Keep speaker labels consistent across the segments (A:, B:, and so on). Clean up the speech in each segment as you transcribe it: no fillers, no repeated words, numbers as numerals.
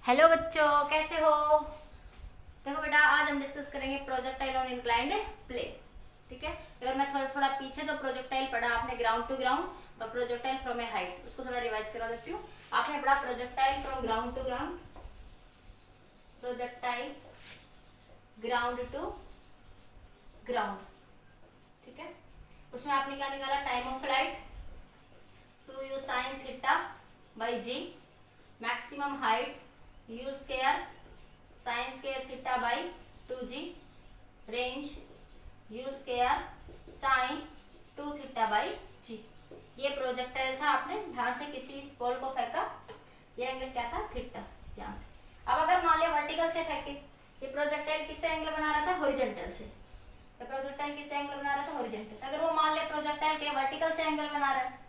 A: Hello बच्चों, कैसे हो। देखो बेटा, आज हम डिस्कस करेंगे प्रोजेक्टाइल ऑन इंक्लाइंड प्लेन। ठीक है। अगर मैं थोड़ा थोड़ा पीछे जो प्रोजेक्टाइल पढ़ा आपने ग्राउंड टू ग्राउंड और प्रोजेक्टाइल फ्रॉम ए हाइट, उसको थोड़ा रिवाइज करा देती हूँ। आपने पढ़ा projectile from ground to ground, projectile ground to ground. ठीक है। उसमें आपने क्या निकाला, time of flight 2u sin theta by g, maximum height u square sine square theta by 2g, range u square sine 2 theta by g। ये projectile था, आपने यहाँ से किसी बॉल को फेंका, ये एंगल क्या था, थीटा यहाँ से। अब अगर मान लिया वर्टिकल से फेंके, ये प्रोजेक्टाइल किससे एंगल बना रहा था, हॉरिजॉन्टल से। ये प्रोजेक्टाइल किससे एंगल बना रहा था, हॉरिजॉन्टल से। अगर वो मान ले प्रोजेक्टाइल के वर्टिकल से एंगल बना रहा है,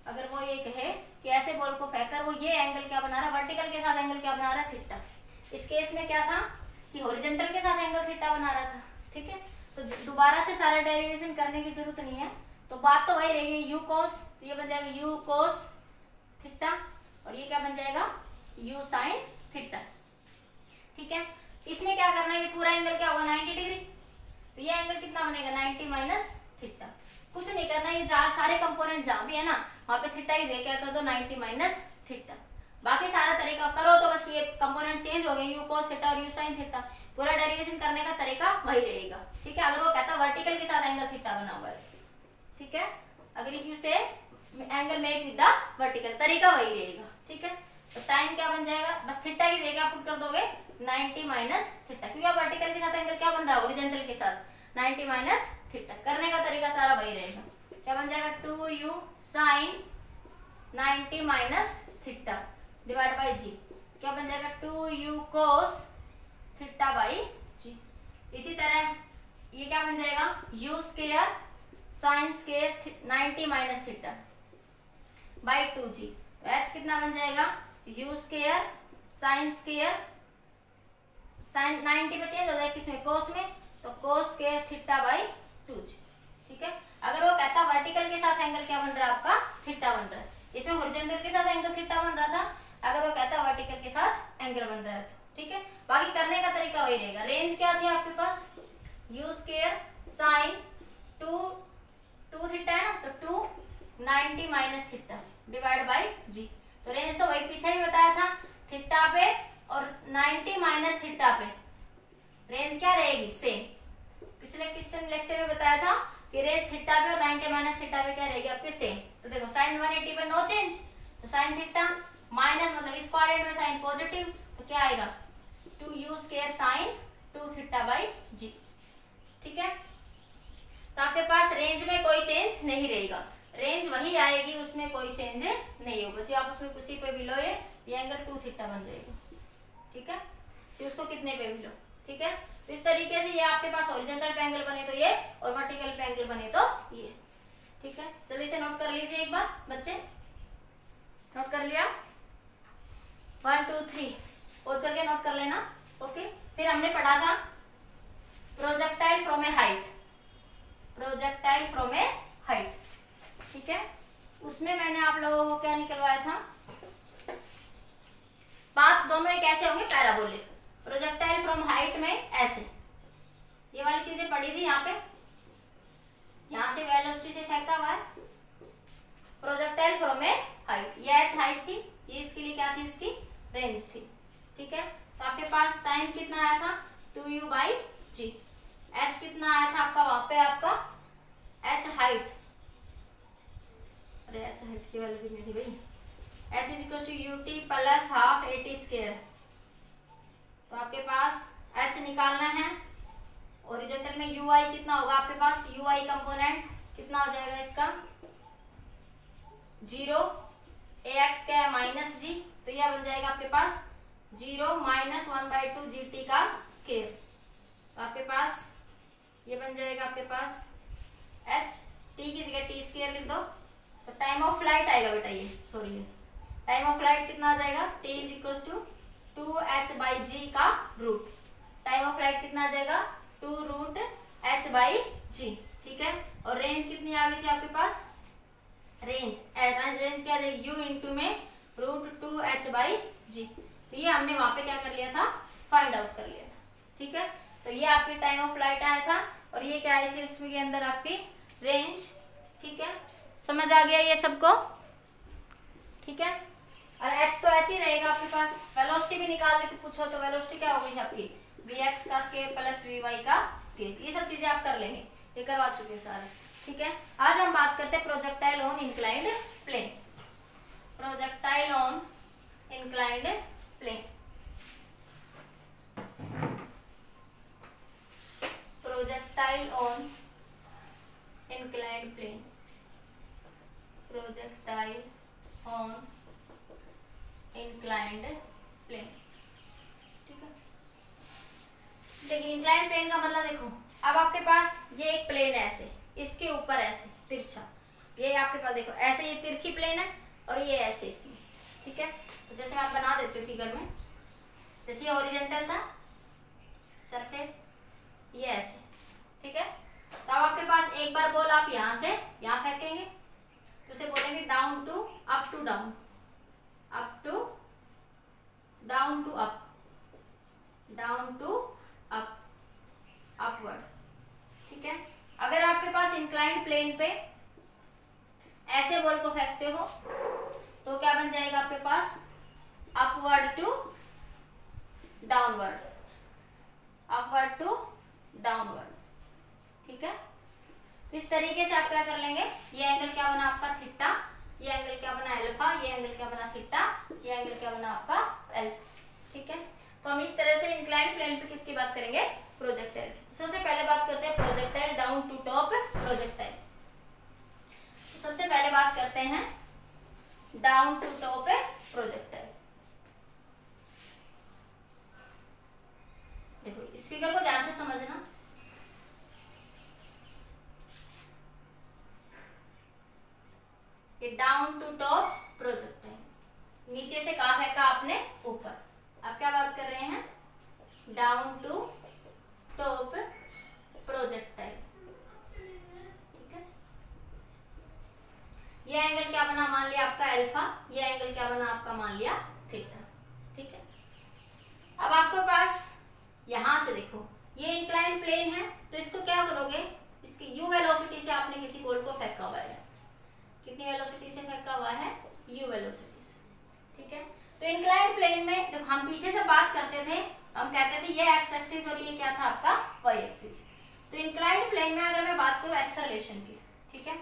A: अगर वो ये कहे कि ऐसे बॉल को फेंककर वो ये एंगल क्या बना रहा है, वर्टिकल के साथ एंगल क्या बना रहा है, थीटा। इस केस में क्या था कि हॉरिजॉन्टल के साथ एंगल थीटा बना रहा था। ठीक है। तो दोबारा से सारा डेरिवेशन करने की जरूरत नहीं है, तो बात तो वही रहेगी, यू कोस, तो ये बन जाएगा यू कोस थीटा, और ये क्या बन जाएगा, यू साइन थीटा। ठीक है। इसमें क्या करना है, ये पूरा एंगल क्या होगा, 90 डिग्री। तो ये एंगल कितना बनेगा, 90 माइनस थीटा। कुछ नहीं करना, ये सारे कंपोनेंट जहां भी है ना, वहां पे थीटा की जगह क्या कर दो, 90 माइनस थीटा। बाकी सारा तरीका करो तो बस ये कंपोनेंट चेंज हो गए, यू कोस थीटा और यू साइन थीटा। पूरा डेरिवेशन करने का तरीका वही रहेगा। ठीक है। अगर वो कहता वर्टिकल के साथ एंगल थीटा बना हुआ है, ठीक है, अगर इफ यू से angle make with the vertical, तरीका वही रहेगा। ठीक है। तो टाइम क्या बन जाएगा, बस थीटा की जगह पुट कर दोगे 90 माइनस थीटा, क्योंकि अब वर्टिकल के साथ एंगल क्या बन रहा है, हॉरिजॉन्टल के साथ 90 माइनस थीटा। करने का तरीका सारा वही रहेगा। क्या बन जाएगा, 2u sine 90 minus theta divide by g. क्या बन जाएगा, 2u कोस थीटा बाई जी। इसी तरह ये क्या बन जाएगा, u square sine square 90 minus theta by 2g। तो h कितना बन जाएगा, u square sine square, sine 90 पे चेंज हो जाएगा किसमें, कोस में, तो कोस स्क्वायर थीटा बाई 2g। ठीक है। अगर वो कहता वर्टिकल के साथ एंगल क्या बन रहा है आपका, थीटा बन रहा है, इसमें हॉरिजॉन्टल के साथ एंगल थीटा बन रहा था। अगर वो कहता वर्टिकल के साथ एंगल बन रहा है तो ठीक है। बाकी करने का तरीका वही रहेगा। रेंज क्या थी आपके पास, u स्क्वायर साइन 2 थीटा है ना, तो 2 90 माइनस थीटा डिवाइड बाई जी। तो रेंज तो वही पीछे ही बताया था, थीटा पे और 90 माइनस थीटा पे रेंज क्या रहेगी, सेम। पिछले क्वेश्चन लेक्चर में बताया था कि रेंज थीटा पे और 90 माइनस थीटा पे क्या रहेगी आपके, सेम। तो देखो साइन 180 पे नो चेंज, तो साइन थीटा माइनस मतलब इस क्वाड्रेंट में साइन पॉजिटिव, तो क्या आएगा 2u square sine 2 theta by g. ठीक है। तो आपके पास रेंज में कोई चेंज नहीं रहेगा, रेंज वही आएगी, उसमें कोई चेंज नहीं होगा जी। आप उसमें किसी पे भी लो, ये एंगल 2 थीटा बन जाएगा। ठीक है जी, उसको कितने पे भी लो। ठीक है। तो इस तरीके से ये आपके पास हॉरिजॉन्टल पे एंगल बने तो ये, और वर्टिकल पे एंगल बने तो ये। ठीक है। जल्दी से नोट कर लीजिए एक बार बच्चे, नोट कर लिया, 1 2 3 पोज करके नोट कर लेना। ओके। फिर हमने पढ़ा था projectile from a height, projectile from a height. ठीक है। उसमें मैंने आप लोगों को क्या निकलवाया था, पाथ दोनों एक ऐसे होंगे पैराबोलिक। प्रोजेक्टाइल फ्रॉम हाइट में ऐसे, ये वाली चीजें पढ़ी थी यहाँ पे, यहाँ से वेलोसिटी से फेंका हुआ है, प्रोजेक्टाइल फ्रॉम ए हाइट, ये h हाइट थी, ये इसके लिए क्या थी, इसकी रेंज थी। ठीक है। तो आपके पास टाइम कितना आया था, 2u बाई जी। h कितना आया था आपका, वहां पे आपका h हाइट, अरे h हाइट की वैल्यू कितनी थी भाई, s is equal to ut plus half at square. तो आपके पास h निकालना है, ओरिजेंटल में ui कितना होगा आपके पास, ui कंपोनेंट कितना हो जाएगा इसका, 0 ax क्या है माइनस जी, तो यह बन जाएगा आपके पास 0 माइनस 1/2 gt का स्क्वायर। तो आपके पास ये बन जाएगा आपके पास h, t की जगह t स्क्वायर लिख दो, तो टाइम ऑफ फ्लाइट आएगा बेटा, ये सॉरी टाइम ऑफ फ्लाइट कितना आ जाएगा, t is equal to 2h by g का रूट। टाइम ऑफ फ्लाइट कितना आ जाएगा, 2 रूट h बाई जी। ठीक है। और रेंज कितनी आ गई थी आपके पास, रेंज क्या आ जाएगी, u इंटू में रूट 2h बाई जी। तो ये हमने वहां पे क्या कर लिया था, फाइंड आउट कर लिया था। ठीक है, तो ये आपकी टाइम ऑफ फ्लाइट आया था और ये क्या आई थी उसमें के अंदर आपकी रेंज। ठीक है, समझ आ गया ये सबको। ठीक है, और x तो h ही रहेगा आपके पास। वेलोसिटी भी निकालने की पूछो तो वेलोसिटी क्या होगी आपकी, vx का स्केयर प्लस vy का स्केयर। ये सब चीजें आप कर लेंगे, ये करवा चुके हैं सारे। ठीक है, आज हम बात करते हैं projectile on inclined plane. Projectile on inclined plane, projectile on inclined plane, projectile on inclined plane. ठीक है, लेकिन इंक्लाइंड प्लेन का मतलब देखो, अब आपके पास ये एक प्लेन है ऐसे, इसके ऊपर ऐसे तिरछा, ये आपके पास देखो ऐसे ये तिरछी प्लेन है और ये ऐसे इसमें। ठीक है, तो जैसे मैं आप बना देती हूँ फिगर में, जैसे ये हॉरिजॉन्टल था सरफेस, ये ऐसे। ठीक है, तो अब आपके पास एक बार बॉल आप यहाँ से यहाँ फेंकेंगे तो उसे बोलेंगे down to up to down, up to down to up, down to up, upward. ठीक है, अगर आपके पास इंक्लाइंड प्लेन पे ऐसे बॉल को फेंकते हो तो क्या बन जाएगा आपके पास, upward to downward, upward to downward. ठीक है, तो इस तरीके से आप क्या कर लेंगे, ये एंगल क्या बना आपका थीटा, ये एंगल क्या बना अल्फा, ये एंगल क्या बना थीटा, ये एंगल क्या बना आपका अल्फा। ठीक है, तो हम इस तरह से इंक्लाइंड प्लेन पे किसकी बात करेंगे, प्रोजेक्टाइल। सबसे पहले बात करते हैं projectile down to top projectile. तो सबसे पहले बात करते हैं डाउन टू टॉप प्रोजेक्टाइल। देखो इस फिगर को ध्यान से समझना, ये डाउन टू टॉप प्रोजेक्टाइल, नीचे से कहां फेंका आपने, ऊपर। अब क्या बात कर रहे हैं, डाउन टू टॉप प्रोजेक्टाइल। ठीक है, ये एंगल क्या बना, मान लिया आपका अल्फा, ये एंगल क्या बना आपका, मान लिया थीटा। ठीक है, अब आपके पास यहां से देखो ये इंक्लाइंड प्लेन है, तो इसको क्या करोगे, इसकी u वेलोसिटी से आपने किसी बॉल को फेंका हुआ है, कितनी वेलोसिटी से फेंका हुआ है, u वेलोसिटी से। ठीक है, तो इंक्लाइंड प्लेन में देखो हम पीछे से बात करते थे, हम कहते थे ये एक्स एक्सिस और ये क्या था आपका वाई एक्सिस। तो इंक्लाइंड प्लेन में अगर मैं बात करूं एक्सेलरेशन की, ठीक है,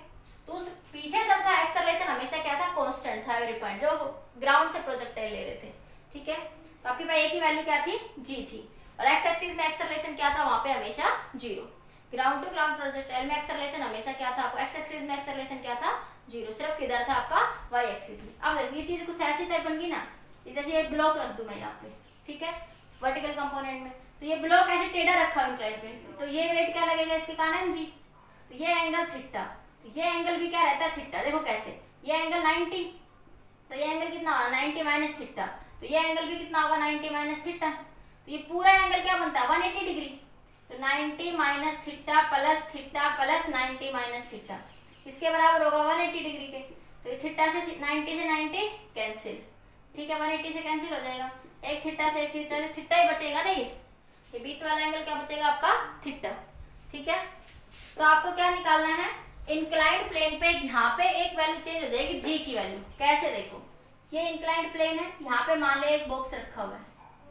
A: तो उस पीछे जब था एक्सेलरेशन हमेशा क्या था, कांस्टेंट था एवरी पॉइंट, जब ग्राउंड से प्रोजेक्टाइल ले रहे थे। ठीक है, तो आपके पास एक ही वैल्यू क्या थी, जी थी, और एक्स एक्सिस में एक्सेलरेशन क्या था, वहां पे हमेशा zero. Ground to ground projectile में एक्सेलरेशन हमेशा क्या था, आपको एक्स एक्सिस में एक्सेलरेशन क्या था, जीरो, सिर्फ किधर था आपका वाई एक्सिस में। अब देखो ये चीज कुछ ऐसी टाइप बन गई ना, जैसे ये ब्लॉक रख दूं मैं यहाँ पे, ठीक है, वर्टिकल कंपोनेंट में, तो ये ब्लॉक ऐसे टेढ़ा रखा है इंक्लाइंड प्लेन, तो ये वेट क्या लगेगा इसके कारण जी, तो ये एंगल थीटा, तो ये एंगल भी क्या रहता है थीटा। देखो कैसे, ये एंगल 90, तो ये एंगल कितना होगा 90 माइनस थीटा, तो ये एंगल भी कितना होगा 90 माइनस थीटा, तो ये पूरा एंगल क्या बनता है 180 डिग्री, तो 90 minus theta plus 90 minus theta किसके बराबर होगा 180 डिग्री के, तो ये थीटा से 90 से 90 कैंसिल, ठीक है, 180 से कैंसिल हो जाएगा, एक थीटा से एक थीटा से थीटा ही बचेगा ना, ये बीच वाला एंगल क्या बचेगा आपका थीटा। ठीक है, तो आपको क्या निकालना है, इंक्लाइंड प्लेन पे यहाँ पे एक वैल्यू चेंज हो जाएगी जी की वैल्यू। कैसे, देखो ये इंक्लाइंड प्लेन है, यहाँ पे मान लो एक बॉक्स रखा हुआ है,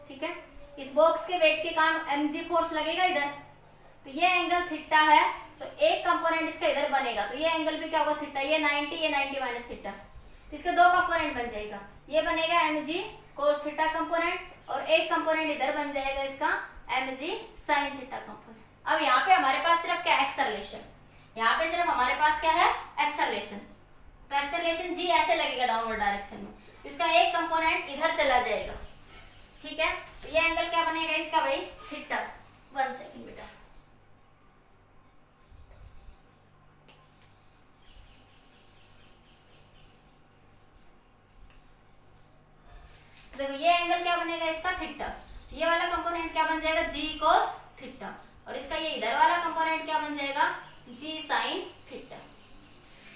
A: ठीक है, इस बॉक्स के वेट के कारण mg फोर्स लगेगा इधर, तो ये एंगल थीटा है, तो एक कंपोनेंट इसका इधर बनेगा, तो ये एंगल भी क्या होगा थीटा, ये 90 माइनस थीटा, तो इसके दो कंपोनेंट बन जाएगा, ये बनेगा mg cos थीटा कंपोनेंट और एक कंपोनेंट इधर बन जाएगा इसका mg sin थीटा कंपोनेंट। अब यहाँ पे हमारे पास सिर्फ क्या एक्सेलरेशन, यहाँ पे सिर्फ हमारे पास क्या है एक्सेलरेशन, तो एक्सेलरेशन जी ऐसे लगेगा डाउनवर्ड डायरेक्शन में, तो इसका एक कंपोनेंट इधर चला जाएगा। ठीक है, तो ये एंगल क्या बनेगा इसका भाई थीटा। 1 सेकंड बेटा, देखो ये एंगल क्या बनेगा इसका थीटा, ये वाला कंपोनेंट क्या बन जाएगा जी cos थीटा, और इसका ये इधर वाला कंपोनेंट क्या बन जाएगा जी sin थीटा,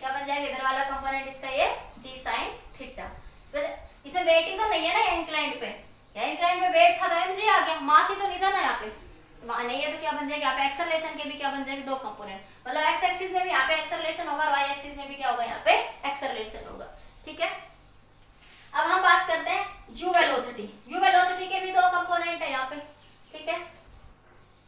A: क्या बन जाएगा इधर वाला कंपोनेंट इसका ये जी sin थीटा। वैसे इसमें वेटिंग तो नहीं है ना इंक्लाइंड पे, यह वेट था तो mg आ गया, मास ही तो नहीं था ना यहाँ पे, तो वहां नहीं है तो क्या बन जाएगा यहाँ पे एक्सेलरेशन के भी क्या बन जाएंगे दो कंपोनेंट, मतलब एक्स एक्सिस में भी यहाँ पे एक्सेलरेशन होगा और वाई एक्सिस में भी क्या होगा यहाँ पे एक्सेलरेशन होगा। ठीक है, अब हम बात करते हैं u वेलोसिटी। u वेलोसिटी के भी दो कंपोनेंट है यहाँ पे। ठीक है,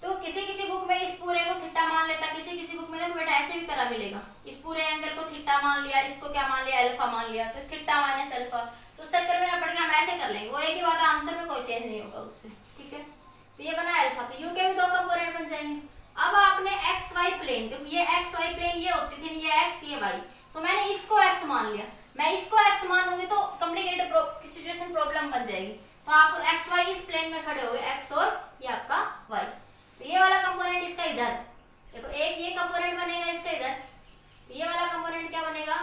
A: तो किसी किसी बुक में इस पूरे को थीटा मान लेता, किसी किसी बुक में देखो बेटा ऐसे भी करा मिलेगा, इस पूरे एंगल को थीटा मान लिया, इसको क्या मान लिया अल्फा मान लिया, तो थीटा माइनस अल्फा, तो उस चक्कर में ना पड़ गया, हम ऐसे कर लेंगे, वो एक ही बात है, आंसर में कोई चेंज नहीं होगा उससे। ठीक है, तो ये बना अल्फा, तो u के भी दो कंपोनेंट बन जाएंगे। अब आपने एक्स वाई प्लेन, देखो ये एक्स वाई प्लेन ये होती थी, ये एक्स ये वाई, तो मैंने इसको एक्स मान लिया, मैं इसको एक्स मान लूंगी तो कॉम्प्लिकेटेड सिचुएशन प्रॉब्लम बन जाएगी, तो आप एक्स वाई इस प्लेन में खड़े हो गए, एक्स और ये आपका वाई, तो ये वाला कंपोनेंट इसका इधर, देखो एक ये कंपोनेंट बनेगा इसका इधर, तो ये वाला कंपोनेंट क्या बनेगा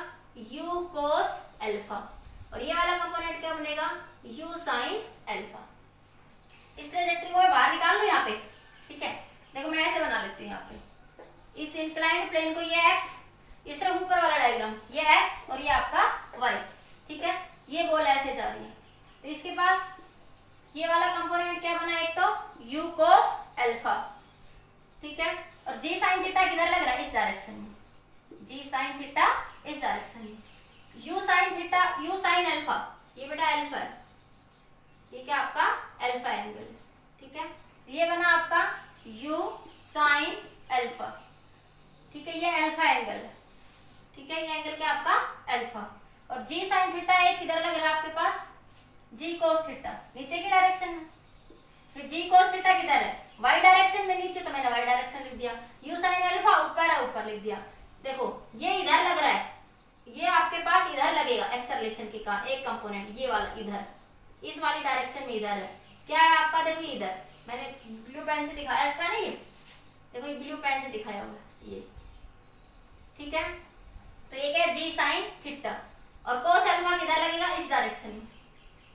A: u cos अल्फा, और ये वाला कंपोनेंट क्या बनेगा u sin अल्फा। इस ट्रेजेक्टरी को मैं बाहर निकाल लूं यहाँ पे। ठीक है, देखो मैं ऐसे बना लेती हूँ यहाँ पे, इस इंक्लाइंड प्लेन को ये x, इस तरफ ऊपर वाला डायग्राम ये x और ये आपका y। ठीक है, ये बॉल ऐसे जा रही है, तो इसके पास ये वाला कंपोनेंट क्या बना, एक तो u cos अल्फा, ठीक है, और g sin थीटा किधर लग रहा है, इस डायरेक्शन में, g sin थीटा इस डायरेक्शन में, u sin theta u sin alpha, ये बेटा अल्फा है, ये क्या आपका अल्फा एंगल। ठीक है, ये बना आपका u sin अल्फा। ठीक है, ये अल्फा एंगल है। ठीक है, ये एंगल क्या आपका अल्फा, और g sin थीटा एक किधर लग रहा है आपके पास, g cos थीटा नीचे की डायरेक्शन में, फिर g cos थीटा किधर है y डायरेक्शन में नीचे, तो मैंने y डायरेक्शन लिख दिया, u sin अल्फा ऊपर है ऊपर लिख दिया। देखो ये इधर लग रहा है, ये आपके पास इधर लगेगा एक्सेलरेशन के कारण, एक कंपोनेंट ये वाला इधर इस वाली डायरेक्शन में इधर है, क्या है आपका, देखो इधर मैंने ब्लू पेन से दिखाया रखा ना, ये देखो ये ब्लू पेन से दिखाया हुआ ये। ठीक है, तो ये क्या g sin थीटा, और cos अल्फा किधर लगेगा, इस डायरेक्शन में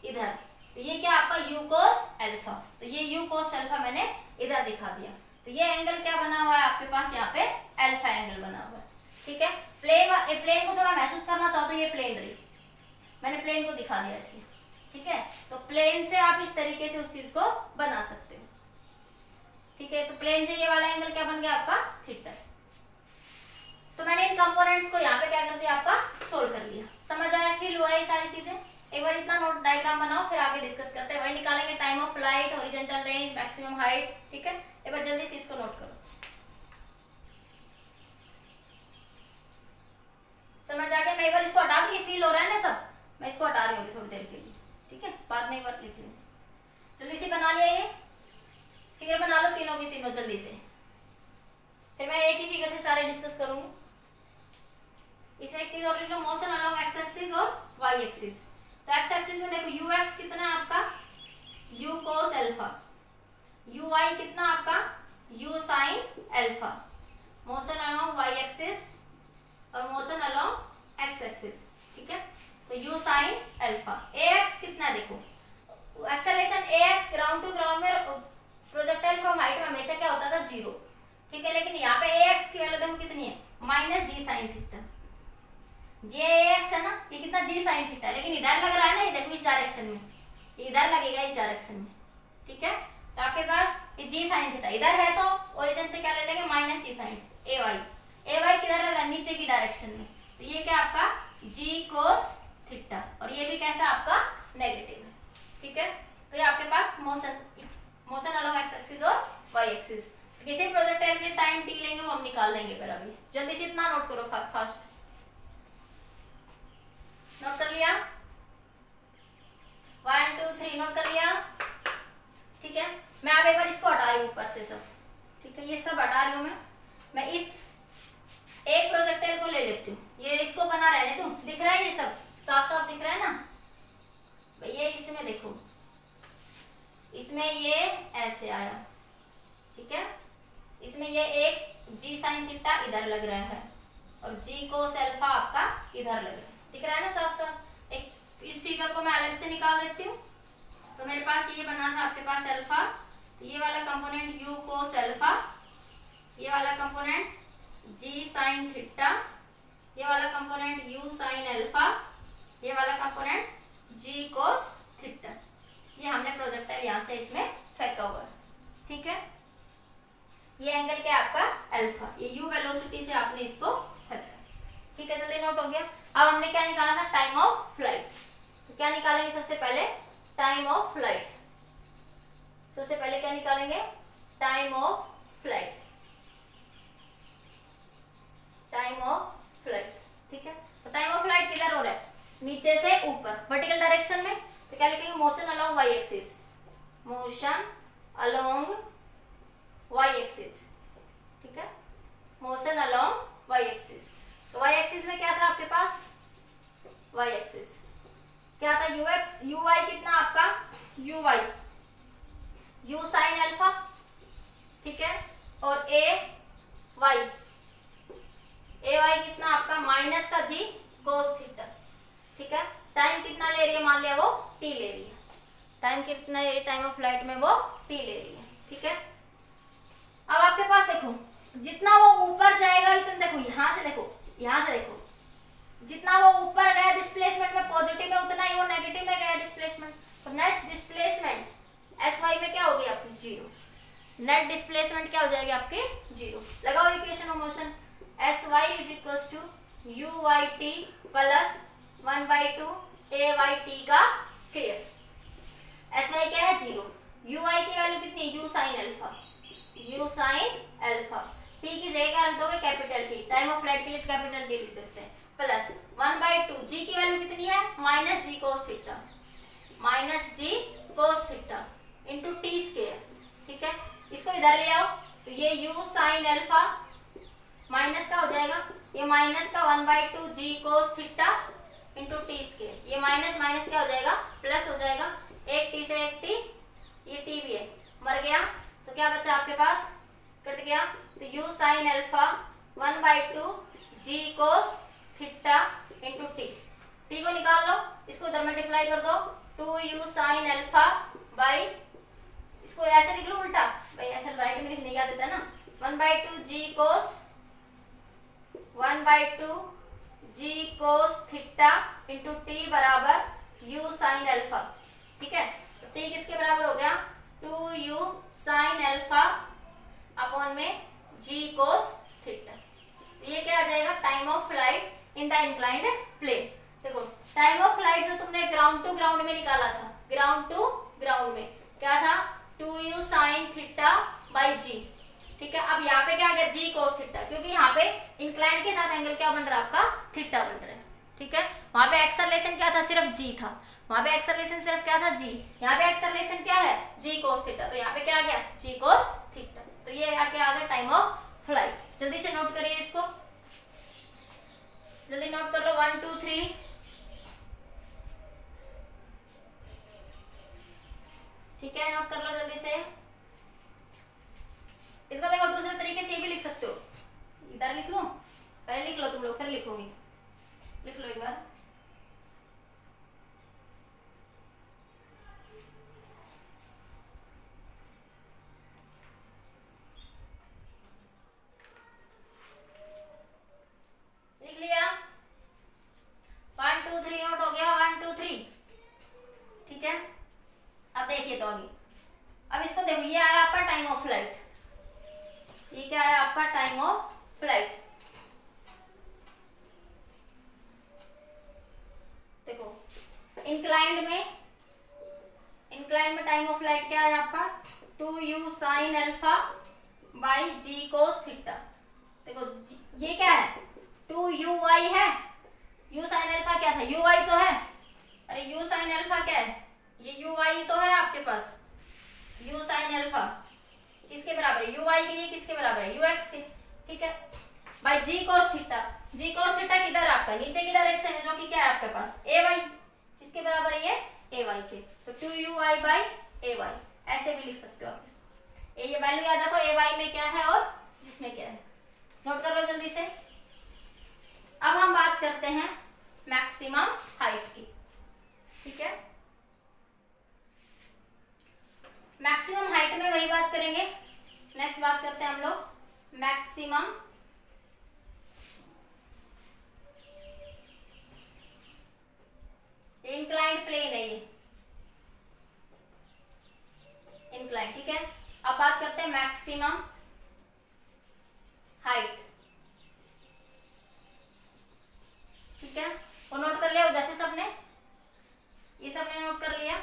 A: इधर, तो ये क्या आपका u cos अल्फा, तो ये u cos अल्फा मैंने इधर दिखा दिया, तो ये एंगल क्या बना हुआ है आपके पास यहाँ पे अल्फा एंगल बना हुआ है। ठीक है, प्लेन को थोड़ा महसूस करना चाहो तो ये प्लेन रही, मैंने प्लेन को दिखा दिया ऐसे। ठीक है, तो प्लेन से आप इस तरीके से उस चीज को बना सकते हो। ठीक है, तो प्लेन से ये वाला एंगल क्या बन गया आपका थीटा। तो मैंने इन कंपोनेंट्स को यहाँ पे क्या कर दिया आपका सोल्व कर लिया, समझ आया, फील हुआ ये सारी चीजें। एक बार इतना नोट डायग्राम बनाओ, फिर आगे डिस्कस करते हैं, वही निकालेंगे time of flight, horizontal range, maximum height. ठीक है, एक बार जल्दी से इसको नोट करो, समझ आ गया। मैं एक बार इसको हटा दूं, ये फील हो रहा है ना सब, मैं इसको हटा रही हूँ थोड़ी देर के लिए। ठीक है, बाद में एक बार लिख लूँ, जल्दी से बना लिया, ये फिगर बना लो तीनों की तीनों जल्दी से, फिर मैं एक ही फिगर से सारे डिस्कस करूंगी। इसमें एक चीज और लिख लो, मोशन अलोंग एक्स एक्सिस और वाई एक्सिस। तो एक्स एक्सिस में देखो यू एक्स कितना है आपका u cos alpha, u y कितना आपका u sin alpha, motion along y axis और मोशन अलोंग एक्स एक्सिस। ठीक है, तो u sin अल्फा, ax कितना है देखो, acceleration ax ground to ground में प्रोजेक्टाइल फ्रॉम हाइट में हमेशा क्या होता था 0। ठीक है, लेकिन यहाँ पे ax की वैल्यू देखो कितनी है minus g sine theta, ax है ना, ये कितना g sin थीटा, लेकिन इधर लग रहा है ना, ये देखो इस डायरेक्शन में, ये इधर लगेगा इस डायरेक्शन में। ठीक है, तो आपके पास ये g sin थीटा इधर है, तो ओरिजिन से क्या ले लेंगे माइनस जी साइन ay किधर लग रहा है नीचे की डायरेक्शन में, तो ये क्या आपका g cos थीटा, और ये भी कैसा आपका नेगेटिव है। ठीक है, तो ये आपके पास मोशन अलोंग एक्स एक्सिस और वाई एक्सिस। किसी प्रोजेक्टाइल के टाइम टी लेंगे वो हम निकाल लेंगे, पर अभी जल्दी से इतना नोट करो फास्ट, नोट कर लिया 1 2 3 नोट कर लिया। ठीक है, मैं अब एक बार इसको हटा रही हूँ ऊपर से सब। ठीक है, ये सब हटा रही हूँ मैं इस एक प्रोजेक्टाइल को ले लेती हूँ, ये इसको बना रहने दो, दिख रहा है ये सब साफ साफ दिख रहा है ना भैया, इसमें देखो इसमें ये ऐसे आया। ठीक है, इसमें ये एक g sin थीटा इधर लग रहा है और g cos अल्फा आपका इधर लग रहा है, दिख रहा है ना साफ साफ। एक इस फिगर को मैं अलग से निकाल देती हूँ, तो मेरे पास ये बना था आपके पास अल्फा, ये वाला कंपोनेंट u cos अल्फा, ये वाला कंपोनेंट g sin थीटा, ये वाला कंपोनेंट u sin अल्फा, ये वाला कंपोनेंट g cos थीटा। ये हमने प्रोजेक्टाइल यहाँ से इसमें फेंका हुआ है, ठीक है। ये एंगल क्या है आपका अल्फा, ये u वेलोसिटी से आपने इसको फेंका, ठीक है। जल्दी नोट हो गया। अब हमने क्या निकाला था, टाइम ऑफ फ्लाइट। तो क्या निकालेंगे सबसे पहले, टाइम ऑफ फ्लाइट। सबसे पहले क्या निकालेंगे, time of flight, time of flight, ठीक है। तो टाइम ऑफ फ्लाइट किधर हो रहा है, नीचे से ऊपर वर्टिकल डायरेक्शन में। तो क्या लिखेंगे, motion along y axis, motion along y axis, ठीक है, मोशन अलोंग वाई एक्सिस। तो वाई एक्सिस में क्या था आपके पास, वाई एक्सिस क्या था, यू एक्स, यू वाई कितना आपका, you why you sine alpha, ठीक है, और ए वाई कितना आपका माइनस का जी कोस थीटा, ठीक है। टाइम कितना ले रही है, मान लिया वो टी ले रही है, टाइम कितना ले रही है, टाइम ऑफ फ्लाइट में वो टी ले रही है, ठीक है। अब आपके पास देखो, जितना वो ऊपर जाएगा इतना, देखो यहाँ से देखो, यहाँ से देखो, जितना वो ऊपर गया डिस्प्लेसमेंट में पॉजिटिव में, उतना ही वो नेगेटिव में गया डिस्प्लेसमेंट। तो नेक्स्ट डिस्प्लेसमेंट एस वाई में क्या होगी आपकी, जीरो। नेट डिस्प्लेसमेंट क्या हो जाएगी आपकी, जीरो। लगाओ equation of motion, s y is equals to u y t plus 1/2 a y t का स्क्वायर। एस वाई क्या है, जीरो। यू वाई की वैल्यू कितनी, u sine alpha, u sine alpha. T की जगह क्या रख दोगे, capital t, time of flight के लिए कैपिटल टी लिख देते हैं, प्लस 1/2 जी की वैल्यू कितनी है, minus g cos theta, minus g cos theta into t square, ठीक है। इसको इधर ले आओ, तो ये u साइन अल्फा माइनस का हो जाएगा, ये माइनस का 1/2 g cos theta into t square, ये माइनस माइनस क्या हो जाएगा, प्लस हो जाएगा, एक टी से एक टी, ये टी भी है, मर गया। तो क्या बचा आपके पास, कट गया। तो u sine alpha 1/2 g cos theta into t, t को निकाल लो, इसको इधर मल्टीप्लाई कर दो, 2u साइन अल्फा बाई, इसको ऐसे लिख लो उल्टा, भाई ऐसे राइट में लिखने का देता है ना, 1/2 जी कोस 1/2 g cos theta into T बराबर u साइन अल्फा, ठीक है। तो टी किसके बराबर हो गया, 2u साइन अल्फा अपॉन में जी कोस थीटा। ये क्या आ जाएगा, time of flight in the inclined plane. देखो टाइम ऑफ फ्लाइट जो तुमने ग्राउंड टू ग्राउंड में निकाला था, ग्राउंड टू ग्राउंड में क्या था, 2u sine theta by g, ठीक है। अब यहाँ पे क्या आ गया, जी कोस थीटा, क्योंकि यहाँ पे इंक्लाइंड के साथ एंगल क्या बन रहा है आपका, थीटा बन रहा है, ठीक है। वहां पे एक्सेलरेशन क्या था, सिर्फ जी था, वहां पे एक्सेलरेशन सिर्फ क्या था, जी। यहाँ पे एक्सेलरेशन क्या है, जी कोस थीटा, तो यहाँ पे क्या आ गया, जी कोस थीटा। तो ये आगे आ गया टाइम ऑफ फ्लाइट। जल्दी से नोट करिए इसको, जल्दी नोट कर लो, 1 2 3, ठीक है, नोट कर लो जल्दी से। इसको देखो दूसरे तरीके से भी लिख सकते हो, इधर लिख लो, पहले लिख लो तुम लोग, फिर लिखोगी, लिख लो एक बार। लिख लिया, 1 2 3 नोट हो गया, 1 2 3, ठीक है। अब देखिए तो आगे, अब इसको देखो, ये आया आपका टाइम ऑफ फ्लाइट, ये क्या है आपका टाइम ऑफ फ्लाइट। देखो इंक्लाइंड में टाइम ऑफ फ्लाइट क्या है आपका, 2u sine alpha by g cos theta. देखो ये क्या है, 2uy है, u साइन अल्फा क्या था, uy तो है, अरे u साइन अल्फा क्या है, ये uy तो है आपके पास, u साइन अल्फा किसके बराबर है, uy के, ये किसके बराबर है, ux के, ठीक है, by g cos theta. G cos theta किधर आपका, नीचे की डायरेक्शन है, जो कि क्या है आपके पास, ay, किसके बराबर है ये, ay के। तो 2uy बाई ay, ऐसे भी लिख सकते हो आप इसको। ये वैल्यू याद रखो, ay में क्या है और जिसमें क्या है, नोट कर लो जल्दी से। अब हम बात करते हैं मैक्सिमम हाइट की, ठीक है। मैक्सिमम हाइट में वही बात करेंगे, नेक्स्ट बात करते हैं हम लोग मैक्सिमम इंक्लाइंड प्लेन है, ये मैक्सिमम हाइट। ठीक है, वो नोट कर लिया उधर से सबने, ये सबने नोट कर लिया।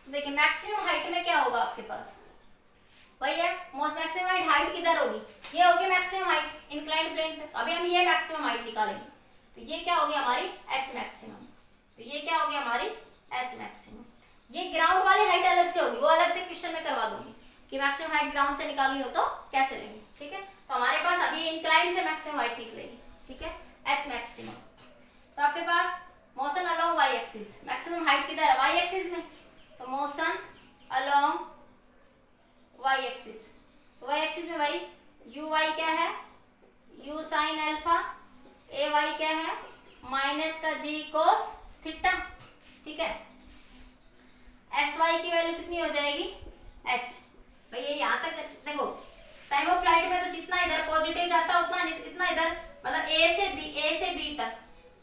A: देखिए मैक्सिमम हाइट में क्या होगा आपके पास, वही है मोस्ट मैक्सिमम हाइट किधर होगी, ये होगी मैक्सिमम हाइट इंक्लाइंड प्लेन पे। अभी हम ये मैक्सिमम हाइट निकालेंगे, तो ये क्या होगी हमारी एच मैक्सिमम, तो ये क्या होगी हमारी एच मैक्सिमम। ये ग्राउंड वाली हाइट अलग से होगी, वो अलग से क्वेश्चन में करवा दूंगी कि मैक्सिमम हाइट ग्राउंड से निकालनी हो तो कैसे लेंगे। ठीक है, तो हमारे पास अभी इंक्लाइंड से मैक्सिमम हाइट निकलेगी। ठीक है, एच मैक्सिमम। तो आपके पास motion along y axis, maximum height किधर है, वाई एक्सिस में, तो मोशन अलोंग वाई एक्सिस, तो वाई एक्सिस में भाई यू वाई क्या है, u sine alpha, a y क्या है माइनस का जी कोस थीटा। ठीक है, एस वाई की वैल्यू कितनी हो जाएगी एच। भाई ये यहाँ तक देखो, टाइम ऑफ फ्लाइट में तो जितना इधर पॉजिटिव जाता है उतना इतना इधर, मतलब ए से बी तक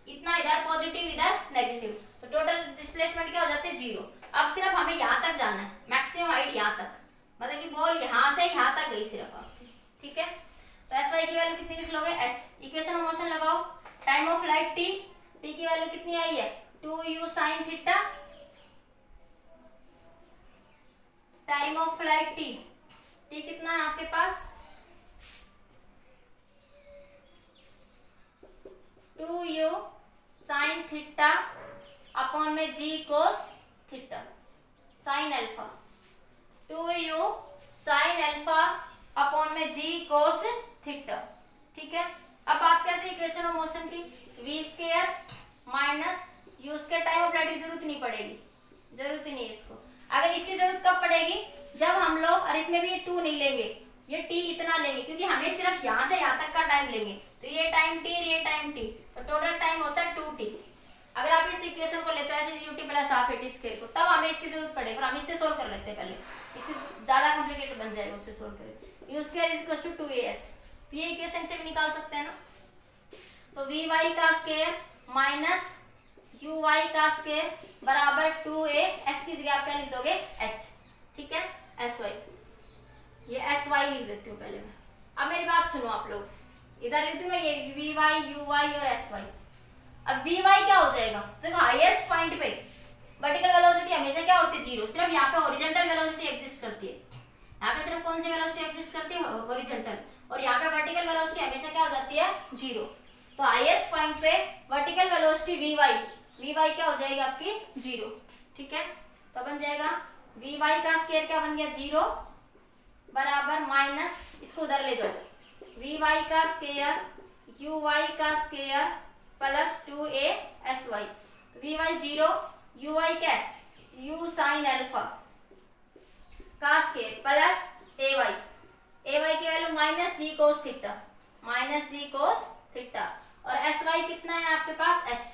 A: इतना इधर पॉजिटिव इधर नेगेटिव, तो टोटल डिस्प्लेसमेंट क्या हो जाते हैं 0। अब सिर्फ हमें यहाँ तक जाना है, मैक्सिमम हाइट यहाँ तक, मतलब कि बॉल यहाँ से यहाँ तक गई सिर्फ आपकी। ठीक है, तो एस वाई की वैल्यू कितनी लिख लोगे एच, इक्वेशन ऑफ मोशन लगाओ, time of flight t, t की वैल्यू कितनी आई है 2u sine theta, time of flight t, t कितना है आपके पास 2u साइन थीटा अपॉन में g cos theta sine alpha, 2u sine alpha upon में जी कोस थीटा। ठीक है, अब बात करते हैं इक्वेशन ऑफ मोशन की, v square minus u square, time of flight की जरूरत नहीं पड़ेगी, जरूरत ही नहीं है इसको। अगर इसकी जरूरत कब पड़ेगी, जब हम लोग, और इसमें भी ये 2 नहीं लेंगे, ये t इतना लेंगे, क्योंकि हमें सिर्फ यहाँ से यहाँ तक का टाइम लेंगे, तो ये टाइम t और ये टाइम t, तो टोटल टाइम होता है 2t। अगर आप इस इक्वेशन को लेते हो ऐसे ut plus half eighty square को, तब हमें इसकी जरूरत पड़ेगी, और हम इससे सोल्व कर लेते हैं पहले, इसकी ज्यादा कॉम्प्लिकेटेड बन जाएगा उससे सोल्व करें। U square is equal to 2as, तो ये इक्वेशन से भी निकाल सकते हैं ना, तो वी वाई का स्क्वायर माइनस यू वाई का स्क्वायर बराबर 2a, s की जगह आप क्या लिख दोगे h। ठीक है, एस वाई, ये एस वाई लिख देती हूँ पहले मैं। अब मेरी बात सुनो आप लोग, इधर लिखती हूँ मैं ये वी वाई यू वाई और एस वाई। अब वी वाई क्या हो जाएगा, देखो हाईएस्ट पॉइंट पे वर्टिकल वेलोसिटी हमेशा क्या होती है 0, सिर्फ यहाँ पे हॉरिजॉन्टल वेलोसिटी एग्जिस्ट करती है, यहाँ पे सिर्फ कौन सी वेलोसिटी एग्जिस्ट करती है हॉरिजॉन्टल, और यहाँ पे वर्टिकल वेलोसिटी हमेशा क्या हो जाती है 0। तो हाईएस्ट पॉइंट पे वर्टिकल वेलोसिटी वी वाई क्या हो जाएगी आपकी 0। ठीक है, तो बन जाएगा वी वाई का स्क्वायर क्या बन गया 0 बराबर माइनस, इसको उधर ले जाओ, वी वाई का स्क्वायर यू वाई का square plus 2a s y, तो वी वाई 0, यू वाई क्या है यू साइन अल्फा का स्क्वायर प्लस ए वाई की value minus g cos theta, minus g cos theta, और एस वाई कितना है आपके पास h,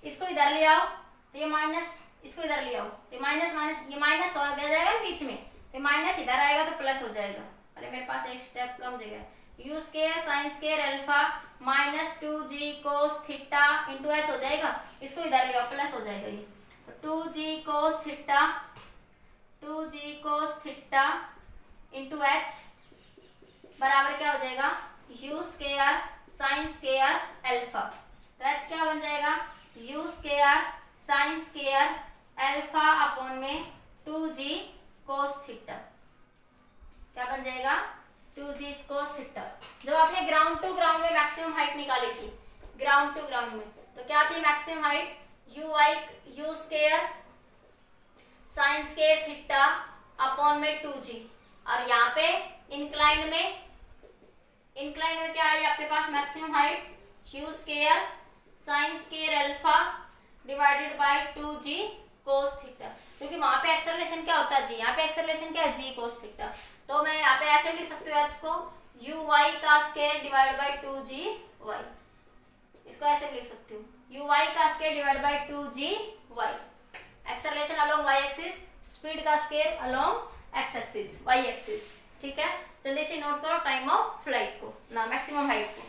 A: इसको इधर ले आओ, तो ये माइनस, इसको इधर ले आओ, ये माइनस माइनस, ये माइनस हो जाएगा बीच में, तो माइनस इधर आएगा तो प्लस हो जाएगा, अरे मेरे पास एक स्टेप कम जगह, you square sine square alpha minus 2g cos theta into h हो जाएगा, इसको इधर ले आओ प्लस हो जाएगा ये, तो 2g cos theta into h बराबर क्या हो जाएगा you square sine square alpha, तो h क्या बन जाएगा you square sine square alpha upon में 2g कोस थीटा, क्या बन जाएगा 2g कोस थीटा। जब आपने ग्राउंड टू ग्राउंड में मैक्सिमम हाइट निकाली थी, ग्राउंड टू ग्राउंड में, तो क्या थी maximum height u square sine square theta upon में 2g, और यहाँ पे इंक्लाइन में क्या है आपके पास maximum height u square sine square alpha divided by 2g cos theta, क्योंकि वहां पे एक्सेलरेशन क्या होता है g, यहाँ पे एक्सेलरेशन क्या है g कोस थीटा, तो मैं यहाँ पे ऐसे लिख सकती हूँ h को यू वाई का square divide by 2g y, इसको ऐसे लिख सकती हूँ यू वाई का square divide by 2g y, acceleration along y axis, speed का square along x axis y axis. ठीक है, जल्दी से नोट करो टाइम ऑफ फ्लाइट को ना मैक्सिमम हाइट को,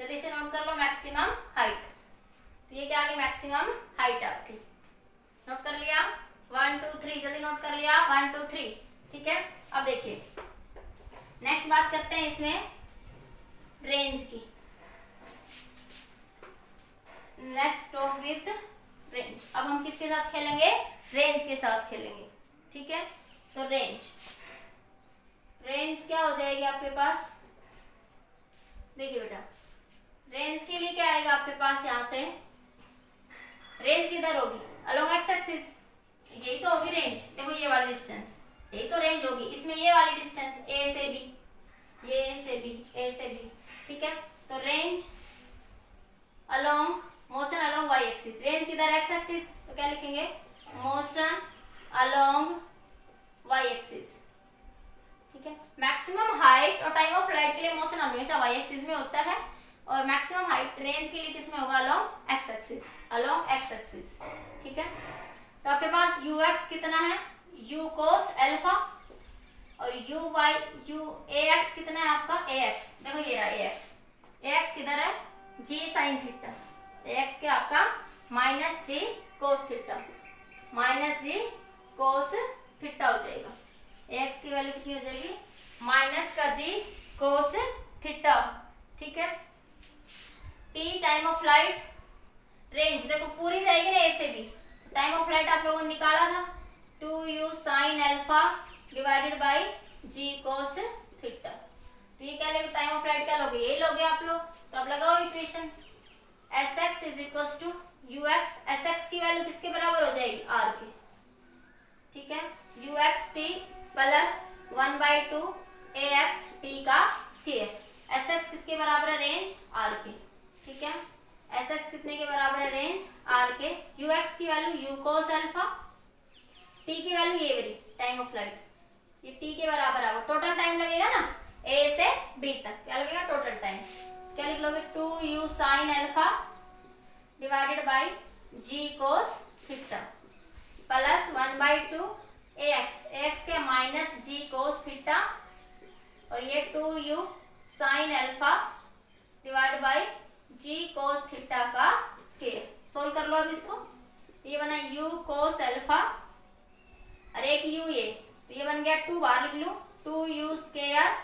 A: जल्दी से नोट कर लो मैक्सिमम हाइट, तो ये क्या आ गई मैक्सिमम हाइट आपकी। नोट कर लिया 1 2 3, जल्दी नोट कर लिया 1 2 3, ठीक है। अब देखिए नेक्स्ट बात करते हैं इसमें रेंज की। Next talk with range. अब हम किसके साथ खेलेंगे? रेंज के साथ खेलेंगे, ठीक है। तो रेंज क्या हो जाएगी आपके पास? देखिए बेटा रेंज के लिए क्या आएगा आपके पास? यहाँ से रेंज किधर होगी? अलोंग एक्स एक्सिस, यही तो होगी रेंज। देखो ये वाली डिस्टेंस, यही तो रेंज होगी। इसमें ये वाली डिस्टेंस ए से बी, ये ए से बी, ए से बी, ठीक है। तो range along motion along y axis, range किधर? एक्स एक्सिस, तो क्या लिखेंगे? मोशन अलोंग वाई एक्सिस, ठीक है। मैक्सिमम हाइट और टाइम ऑफ फ्लाइट के लिए मोशन हमेशा वाई एक्सिस में होता है, और मैक्सिमम हाइट रेंज के लिए किसमें होगा? Along x axis, along x axis, ठीक है। तो आपके पास यू एक्स कितना है? यू कोस अल्फा, और you why U A x कितना है आपका? ए एक्स, देखो ये रहा ए एक्स। ए एक्स किधर है? जी साइन थीटा। ए एक्स क्या आपका? Minus g cos theta, minus g cos theta हो जाएगा। ए एक्स की वैल्यू कितनी हो जाएगी? माइनस का जी कोस थीटा, ठीक है। T time of flight, range देखो पूरी जाएगी ना ए से बी। टाइम ऑफ फ्लाइट आप लोगों ने निकाला था 2u sine alpha divided by g cos theta. तो ये क्या लेंगे? टाइम ऑफ फ्लाइट क्या लोगे? ये लोगे आप लोग। तो अब लगाओ equation s x is equal to u x. S x की वैल्यू किसके बराबर हो जाएगी? आर के, ठीक है। U x t plus 1/2 a x t का स्क्वायर। एस एक्स किसके बराबर है? रेंज आर के, ठीक है। एस एक्स कितने के बराबर है? रेंज आर के। यू एक्स की value you cos alpha, t की वैल्यू ये वाली टाइम ऑफ फ्लाइट, ये टी के बराबर आएगा। टोटल टाइम लगेगा ना ए से बी तक, क्या लगेगा? Total time. क्या लिख लोगे? 2u sine alpha divided by g cos theta plus 1/2 a x के माइनस जी कोस थीटा, और ये 2u sine alpha divide by g cos theta का स्क्वायर। सोल्व कर लो अब इसको। ये बना u कोस अल्फा और एक u ये, तो ये बन गया 2, बाहर लिख लूं 2u square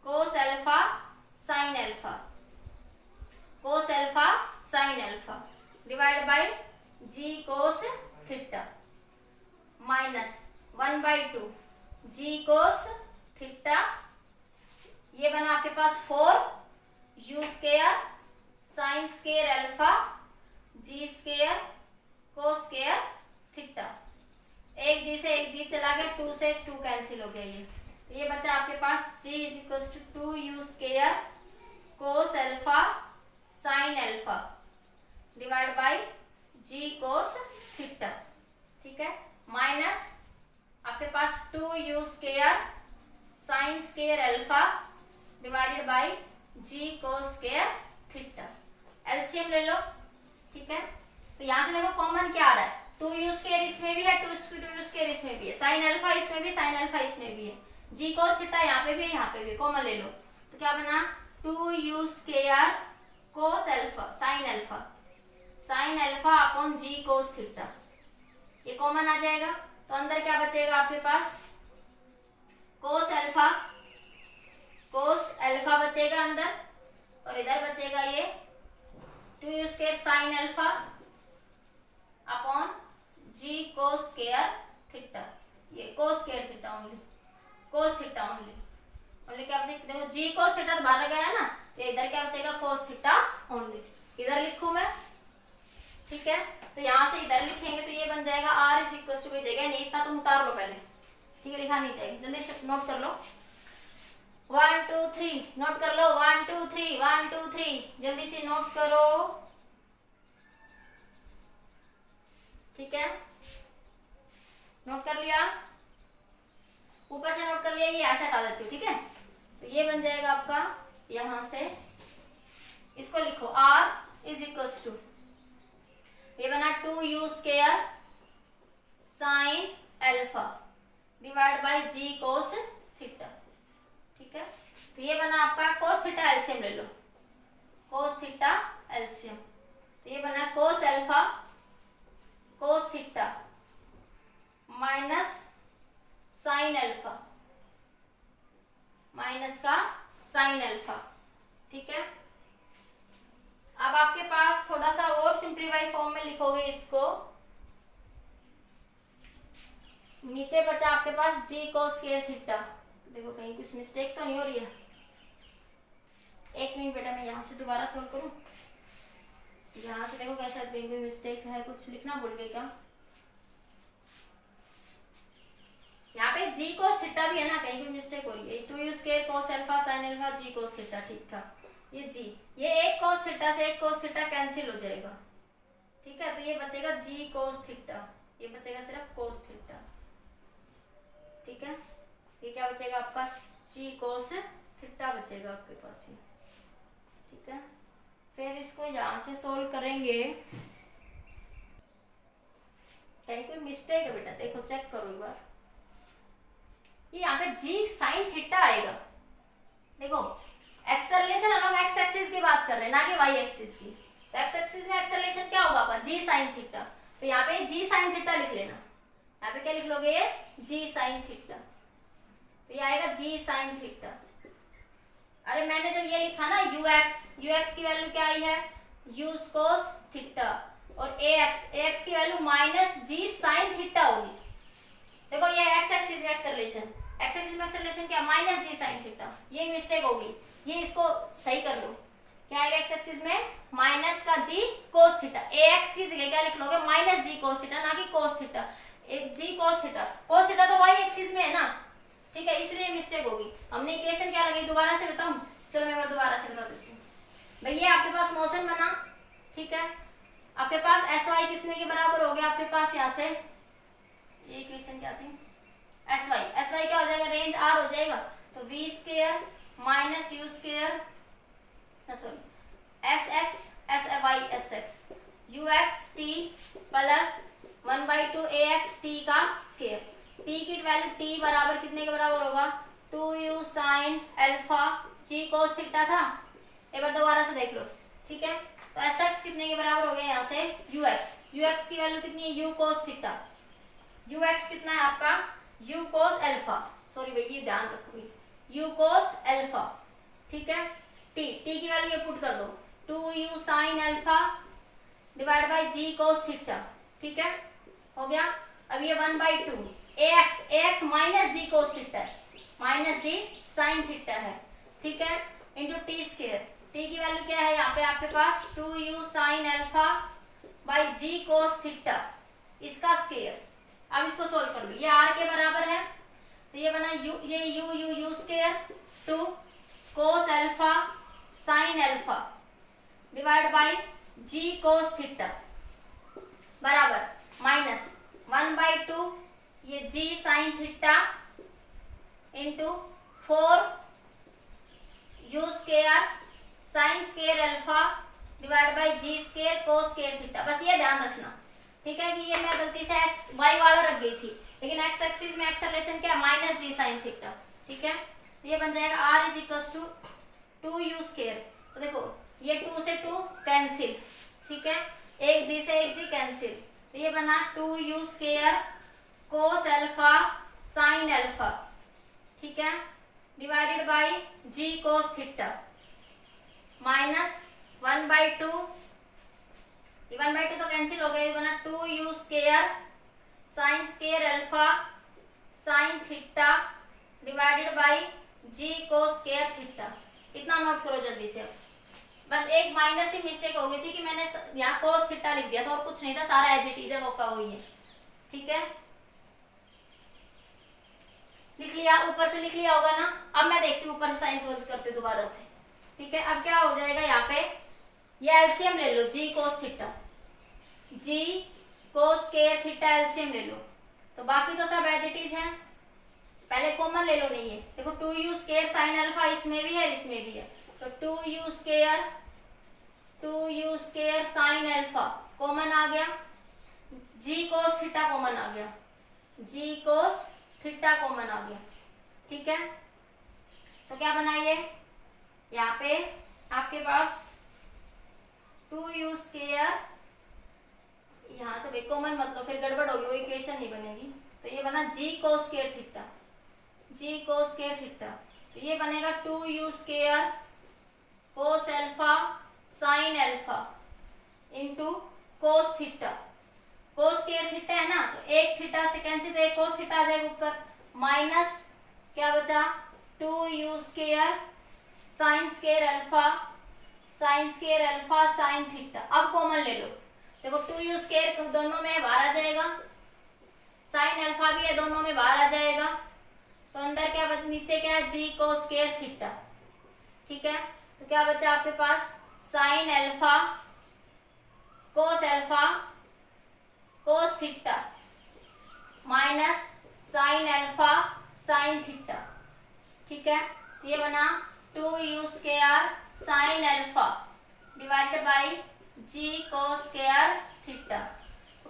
A: cos alpha sine alpha, cos alpha sine alpha divide by g cos theta minus 1/2 g cos theta. ये बना आपके पास 4 u square sine square alpha जी स्क्वायर कोस स्क्वायर थीटा। एक जी से एक जी चला गया, 2 से 2 कैंसिल हो गया ये। तो ये बचा आपके पास g is equal to 2u square cos alpha sine alpha divide by g cos theta, ठीक है। माइनस आपके पास 2u square sine square alpha divided by g cos square theta. LCM ले लो, ठीक है। तो यहाँ से देखो कॉमन क्या आ रहा है? 2u स्क्वायर इसमें भी है, 2u स्क्वायर इसमें भी है, साइन अल्फा इसमें भी, साइन अल्फा इसमें भी है, जी कोस थीटा यहाँ पे भी है, यहाँ पे भी, कॉमन ले लो। तो क्या बना? 2u square cos alpha sine alpha upon g cos theta, ये कॉमन आ जाएगा। तो अंदर क्या बचेगा आपके पास? कोस अल्फा बचेगा अंदर, और इधर बचेगा ये 2u square sine alpha upon g cos square theta, ये cos square theta only, cos theta only क्या बचेगा? देखो जी कोस थीटा बाहर गया ना, तो इधर क्या बचेगा? कोस थीटा ओनली। इधर लिखूं मैं, ठीक है। तो यहाँ से इधर लिखेंगे तो ये बन जाएगा r इज इक्वल टू जगह नहीं, इतना तुम उतार लो पहले, ठीक है। लिखा नहीं चाहिए, जल्दी से नोट कर लो 1 2 3, नोट कर लो 1 2 3 1 2 3, जल्दी से नोट करो, ठीक है। नोट कर लिया? ऊपर से नोट कर लिया, ये ऐसे हटा देती हूँ, ठीक है। तो ये बन जाएगा आपका, यहां से इसको लिखो r इज इक्वल टू, ये बना 2u square sine alpha divide by g cos theta, ठीक है। तो ये बना आपका कोस थीटा एलसीएम ले लो, कोस थीटा एलसीएम। तो ये बना cos alpha cos theta minus sine alpha, minus का साइन अल्फा। ठीक है, अब आपके पास थोड़ा सा और सिंप्लीफाई फॉर्म में लिखोगे इसको, नीचे बचा आपके पास जी कोस स्क्वायर थीटा। देखो कहीं कुछ मिस्टेक तो नहीं हो रही है। एक मिनट बेटा, मैं यहाँ से दोबारा सोल्व करूँ। यहाँ से देखो कैसा कहीं कोई मिस्टेक है, कुछ लिखना भूल गई क्या? यहाँ पे जी कोस थीटा भी है ना, कहीं कोई मिस्टेक हो रही है। 2u square cos alpha sine alpha g cos theta, ठीक था। ये जी, ये एक कोस थीटा से एक कोस थीटा कैंसिल हो जाएगा। ठीक है, तो ये बचेगा जी कोस थीटा, ये बचेगा सिर्फ कोस थीटा। ठीक है, ये क्या बचेगा आपका? जी कोस थीटा बचेगा आपके पास ये। ठीक है, फिर इसको यहाँ से सोल्व करेंगे। कहीं कोई मिस्टेक है बेटा? देखो चेक करो एक बार। ये यहाँ पे जी साइन थीटा आएगा। देखो एक्सेलरेशन अलॉन्ग एक्स एक्सिस की बात कर रहे हैं, ना कि वाई एक्सिस की। तो एक्स एक्सिस में एक्सेलरेशन क्या होगा आपका? जी साइन थीटा। तो यहाँ पे जी साइन थीटा लिख लेना। यहाँ पे क्या लिख लोगे? ये जी साइन थीटा। तो ये आएगा जी साइन थीटा। अरे मैंने जब ये लिखा ना ux की वैल्यू क्या आई है? u कोस थीटा, और ax की value minus g sine theta होगी। देखो ये एक्स एक्सिस में एक्सेलरेशन, एक्स एक्सिस में एक्सेलरेशन क्या? Minus g sine theta. ये मिस्टेक होगी, ये इसको सही कर लो। क्या आएगा एक्स एक्सिस में? माइनस का जी कोस थीटा। ax की जगह क्या लिख लोगे? माइनस जी कोस थीटा, ना कि कोस theta. G cos theta, cos theta तो वाई एक्सिस में है ना। ठीक है, इसलिए मिस्टेक होगी। हमने इक्वेशन क्या लगाई? दोबारा से बताऊं? चलो मैं दोबारा से बता देती हूँ। भाई ये आपके पास मोशन बना। ठीक है, आपके पास एस वाई किसने के बराबर हो गया? आपके पास यहाँ पे ये इक्वेशन क्या थी? एस वाई क्या हो जाएगा? रेंज आर हो जाएगा। तो v square minus u square, sorry s x s y s x u x t plus 1/2 a x t का स्क्वायर। टी की वैल्यू टी बराबर कितने के बराबर होगा? 2u sine alpha g cos theta था। एक बार दोबारा से देख लो। ठीक है, तो एस एक्स कितने के बराबर हो गया? यहाँ से ux की वैल्यू कितनी है? u cos theta. ux कितना है आपका? u कोस अल्फा, सॉरी भाई ये ध्यान रखो, u कोस अल्फा। ठीक है, t की वैल्यू ये पुट कर दो, 2u sine alpha divide by g cos theta. ठीक है, हो गया। अब ये 1/2 ax minus g cos theta है, माइनस जी साइन थीटा है। ठीक है, इंटू टी स्क्वायर। टी की वैल्यू क्या है यहाँ पे आपके पास? 2u sine alpha by g cos theta, इसका स्क्वायर। अब इसको सोल्व कर लो, ये r के बराबर है, तो ये बना ये u square 2 cos alpha sine alpha divide by g cos theta बराबर माइनस 1/2 ये g sine theta into 4 u square sine square alpha divide by g square cos square theta. बस ये ध्यान रखना। ठीक है, कि ये मैं गलती से एक्स वाई वाला रख गई थी, लेकिन एक्स एक्सिस में एक्सेलरेशन क्या? Minus g sine theta. ठीक है, तो ये बन जाएगा r is equal to 2u square. तो देखो ये 2 से 2 कैंसिल। ठीक है, एक जी से एक जी कैंसिल, तो ये बना 2u square cos alpha sine alpha. ठीक है, divided by g cos theta minus 1/2, 1/2 तो कैंसिल हो गया, ये बना 2u square sine square alpha sine theta divided by g cos square theta. इतना नोट करो जल्दी से। बस एक माइनर सी मिस्टेक हो गई थी कि मैंने यहाँ कोस थीटा लिख दिया था, और कुछ नहीं था, सारा एज इट इज है, वो का वही है। ठीक है, लिख लिया, ऊपर से लिख लिया होगा ना। अब मैं देखती हूँ ऊपर से साइन सोल्व करते दोबारा से। ठीक है, अब क्या हो जाएगा यहाँ पे? ये एलसीएम ले लो, जी cos theta, g cos square theta LCM ले लो, तो बाकी तो सब एज इट इज है। पहले कॉमन ले लो। नहीं है, देखो 2u स्क्वायर साइन अल्फा इसमें भी है, इसमें भी है, तो 2u square sine alpha common आ गया, जी कोस थीटा कॉमन आ गया, जी कोस थीटा कॉमन आ गया। ठीक है, तो क्या बनाइए यहाँ पे आपके पास 2u स्क्वायर, यहाँ से भाई कॉमन मत लो, फिर गड़बड़ होगी, वो इक्वेशन नहीं बनेगी। तो ये बना जी cos square theta, g cos square theta. तो ये बनेगा 2u square cos alpha sine alpha into cos theta. कोस स्क्वायर थीटा है ना, तो एक थीटा से कैंसिल, तो एक कोस थीटा आ जाएगा ऊपर, माइनस क्या बचा 2u square sine square alpha sign square alpha sine theta. अब कॉमन ले लो, देखो 2u स्क्वायर दोनों में बाहर आ जाएगा, साइन अल्फा भी है दोनों में बाहर आ जाएगा, तो अंदर क्या नीचे क्या है जी कोस स्क्वायर थीटा। ठीक है, तो क्या बचा आपके पास sine alpha cos theta minus sine alpha sine theta. ठीक है, ये बना 2u square sine alpha divided by g cos square theta.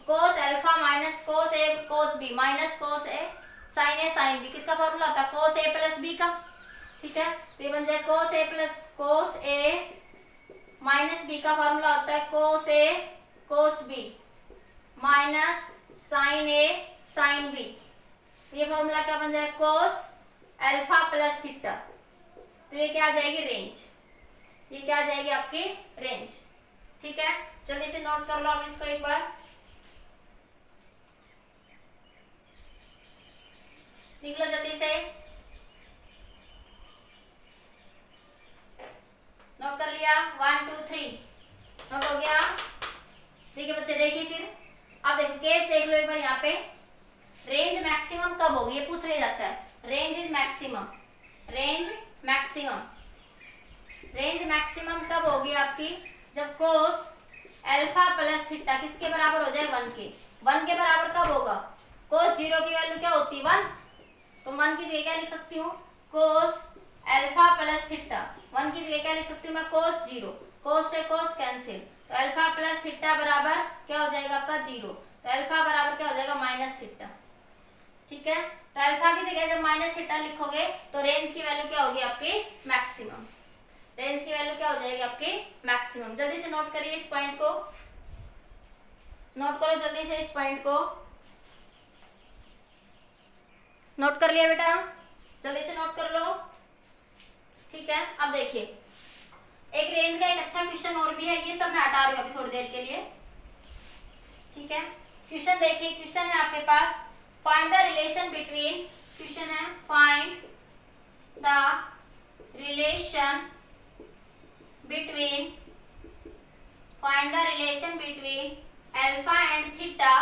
A: Cos alpha minus cos A cos B minus cos A sine B, किसका formula होता है कोस ए plus B का। ठीक है, तो ये बन जाए कोस ए प्लस कोस ए माइनस बी का फॉर्मूला होता है कोस A cos B minus sign A sine B. ये फॉर्मूला क्या बन जाए कोस अल्फा प्लस थीटा। तो ये क्या आ जाएगी रेंज, ये क्या आ जाएगी आपकी रेंज। ठीक है, जल्दी से नोट कर लो अब इसको एक बार, लिख लो जल्दी से। नोट कर लिया 1 2 3 नोट हो गया। ठीक है बच्चे, देखिए फिर अब देखो केस देख लो एक बार। यहाँ पे रेंज मैक्सिमम कब होगी ये पूछ लिया जाता है, range is maximum, range maximum कब होगी आपकी, जब कोस अल्फा प्लस थीटा किसके बराबर हो जाए 1 के। 1 के बराबर कब होगा, कोस 0 की वैल्यू क्या होती है 1, तो 1 की जगह क्या लिख सकती हूँ कोस अल्फा प्लस थीटा। 1 की जगह क्या लिख सकती हूँ मैं कोस 0, कोस से कोस कैंसिल, तो अल्फा प्लस थीटा बराबर क्या हो जाएगा आपका 0, तो अल्फा बराबर क्या हो जाएगा माइनस थीटा। ठीक है, तो अल्फा की जगह जब माइनस थीटा लिखोगे तो रेंज की वैल्यू क्या होगी आपकी मैक्सिमम, रेंज की वैल्यू क्या हो जाएगी आपकी मैक्सिमम। जल्दी से नोट करिए इस पॉइंट को, नोट करो जल्दी से इस पॉइंट को। नोट कर लिया बेटा, जल्दी से नोट कर लो। ठीक है, अब देखिए एक रेंज का एक अच्छा क्वेश्चन और भी है, ये सब मैं हटा रही हूँ अभी थोड़ी देर के लिए। ठीक है, क्वेश्चन देखिए, क्वेश्चन है आपके पास find the relation between, question है find the relation between alpha and theta,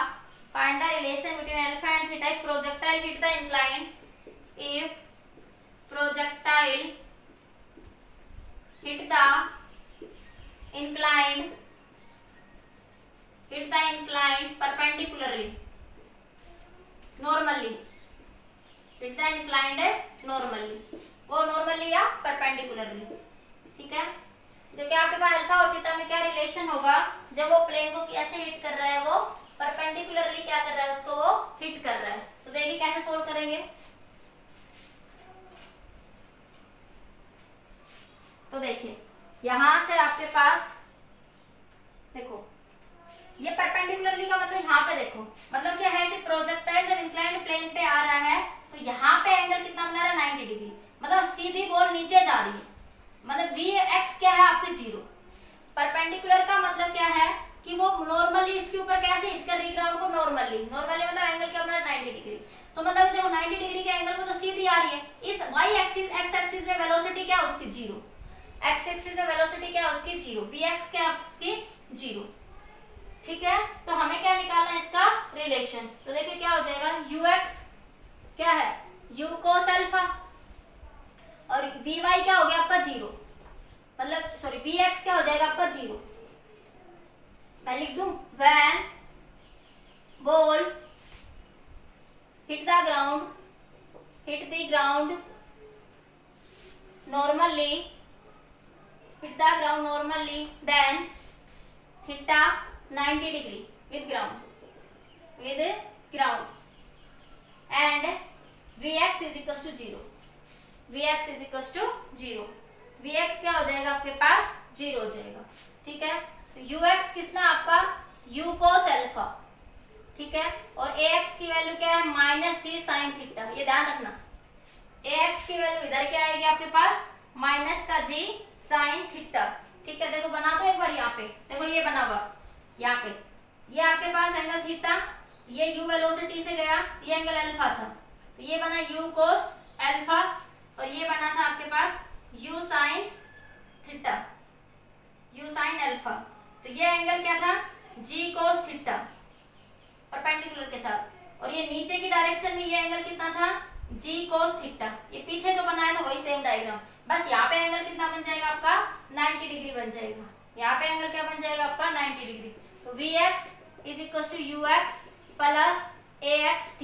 A: find the relation between alpha and theta if projectile hit the incline, if projectile hit the inclined perpendicularly normally, hit the inclined normally, वो normally या perpendicularly। ठीक है, जो क्या आपके पास alpha और theta में क्या रिलेशन होगा, जब वो प्लेन को कैसे हिट कर रहा है, वो परपेंडिकुलरली क्या कर रहा है उसको वो हिट कर रहा है। तो देखिए कैसे सोल्व करेंगे। तो देखिए यहां से आपके पास देखो ये परपेंडिकुलरली का मतलब यहाँ पे देखो, मतलब क्या है कि प्रोजेक्टाइल जब इंक्लाइंड प्लेन पे आ रहा है तो यहाँ पे एंगल कितना बना रहा है 90 डिग्री, मतलब सीधी बॉल नीचे जा रही है, मतलब Vx क्या है आपके 0। परपेंडिकुलर का मतलब क्या है कि वो नॉर्मली इसके ऊपर कैसे हिट कर रही है ग्राउंड को, नॉर्मली मतलब एंगल क्या बना रहा है 90 डिग्री। तो मतलब देखो 90 डिग्री के एंगल में तो सीधी आ रही है। इस y एक्सिस x एक्सिस में वेलोसिटी क्या है उसकी 0, x एक्सिस में वेलोसिटी क्या है उसकी 0, Vx क्या है उसकी 0। ठीक है, तो हमें क्या निकालना है इसका रिलेशन। तो देखिए क्या हो जाएगा, ux क्या है u cos अल्फा और vy क्या हो गया आपका 0, मतलब सॉरी Vx क्या हो जाएगा आपका 0। मैं लिख दूं when ball hit the ground normally then theta 90 degree with ground and Vx is equals to 0, Vx क्या हो जाएगा आपके पास 0 हो जाएगा। ठीक है, तो Ux कितना आपका u cos अल्फा, ठीक है। और ए एक्स की वैल्यू क्या है, माइनस जी साइन थीटा, ये ध्यान रखना। ए एक्स की वैल्यू इधर क्या आएगी आपके पास, माइनस का जी साइन थीटा, ठीक है। देखो बना दो एक बार, यहाँ पे देखो ये बना हुआ, यहाँ पे ये आपके पास एंगल थीटा, ये u वेलोसिटी से गया, ये एंगल अल्फा था, तो ये बना u कोस अल्फा, और ये बना था आपके पास u sine theta, u sine alpha. तो ये एंगल क्या था, g कोस थीटा परपेंडिकुलर के साथ, और ये नीचे की डायरेक्शन में ये एंगल कितना था, g कोस थीटा। ये पीछे जो बनाया था वही सेम डायग्राम, बस यहाँ पे एंगल कितना बन जाएगा आपका, 90 डिग्री बन जाएगा। यहाँ पे एंगल क्या बन जाएगा आपका, 90 डिग्री। तो Vx is equal to ux plus axt,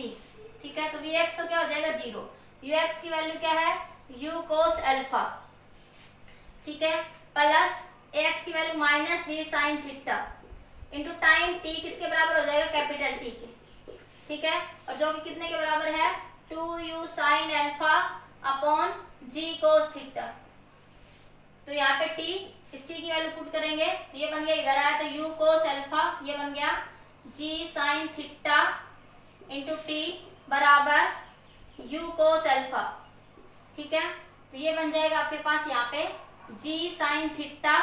A: ठीक है। तो Vx तो क्या हो जाएगा 0, ux की वैल्यू क्या है, u कोस अल्फा, ठीक है, प्लस ax की value minus g sine theta into time t किसके बराबर हो जाएगा, कैपिटल T के, ठीक है। और जो कि कितने के बराबर है, 2u sine alpha upon g cos theta. तो यहाँ पे t, इस t की वैल्यू पुट करेंगे तो ये बन गया, इधर आया तो u कोस अल्फा, ये बन गया g sign theta into t बराबर u कोस अल्फा, ठीक है। तो ये बन जाएगा आपके पास यहाँ पे g साइन थीटा,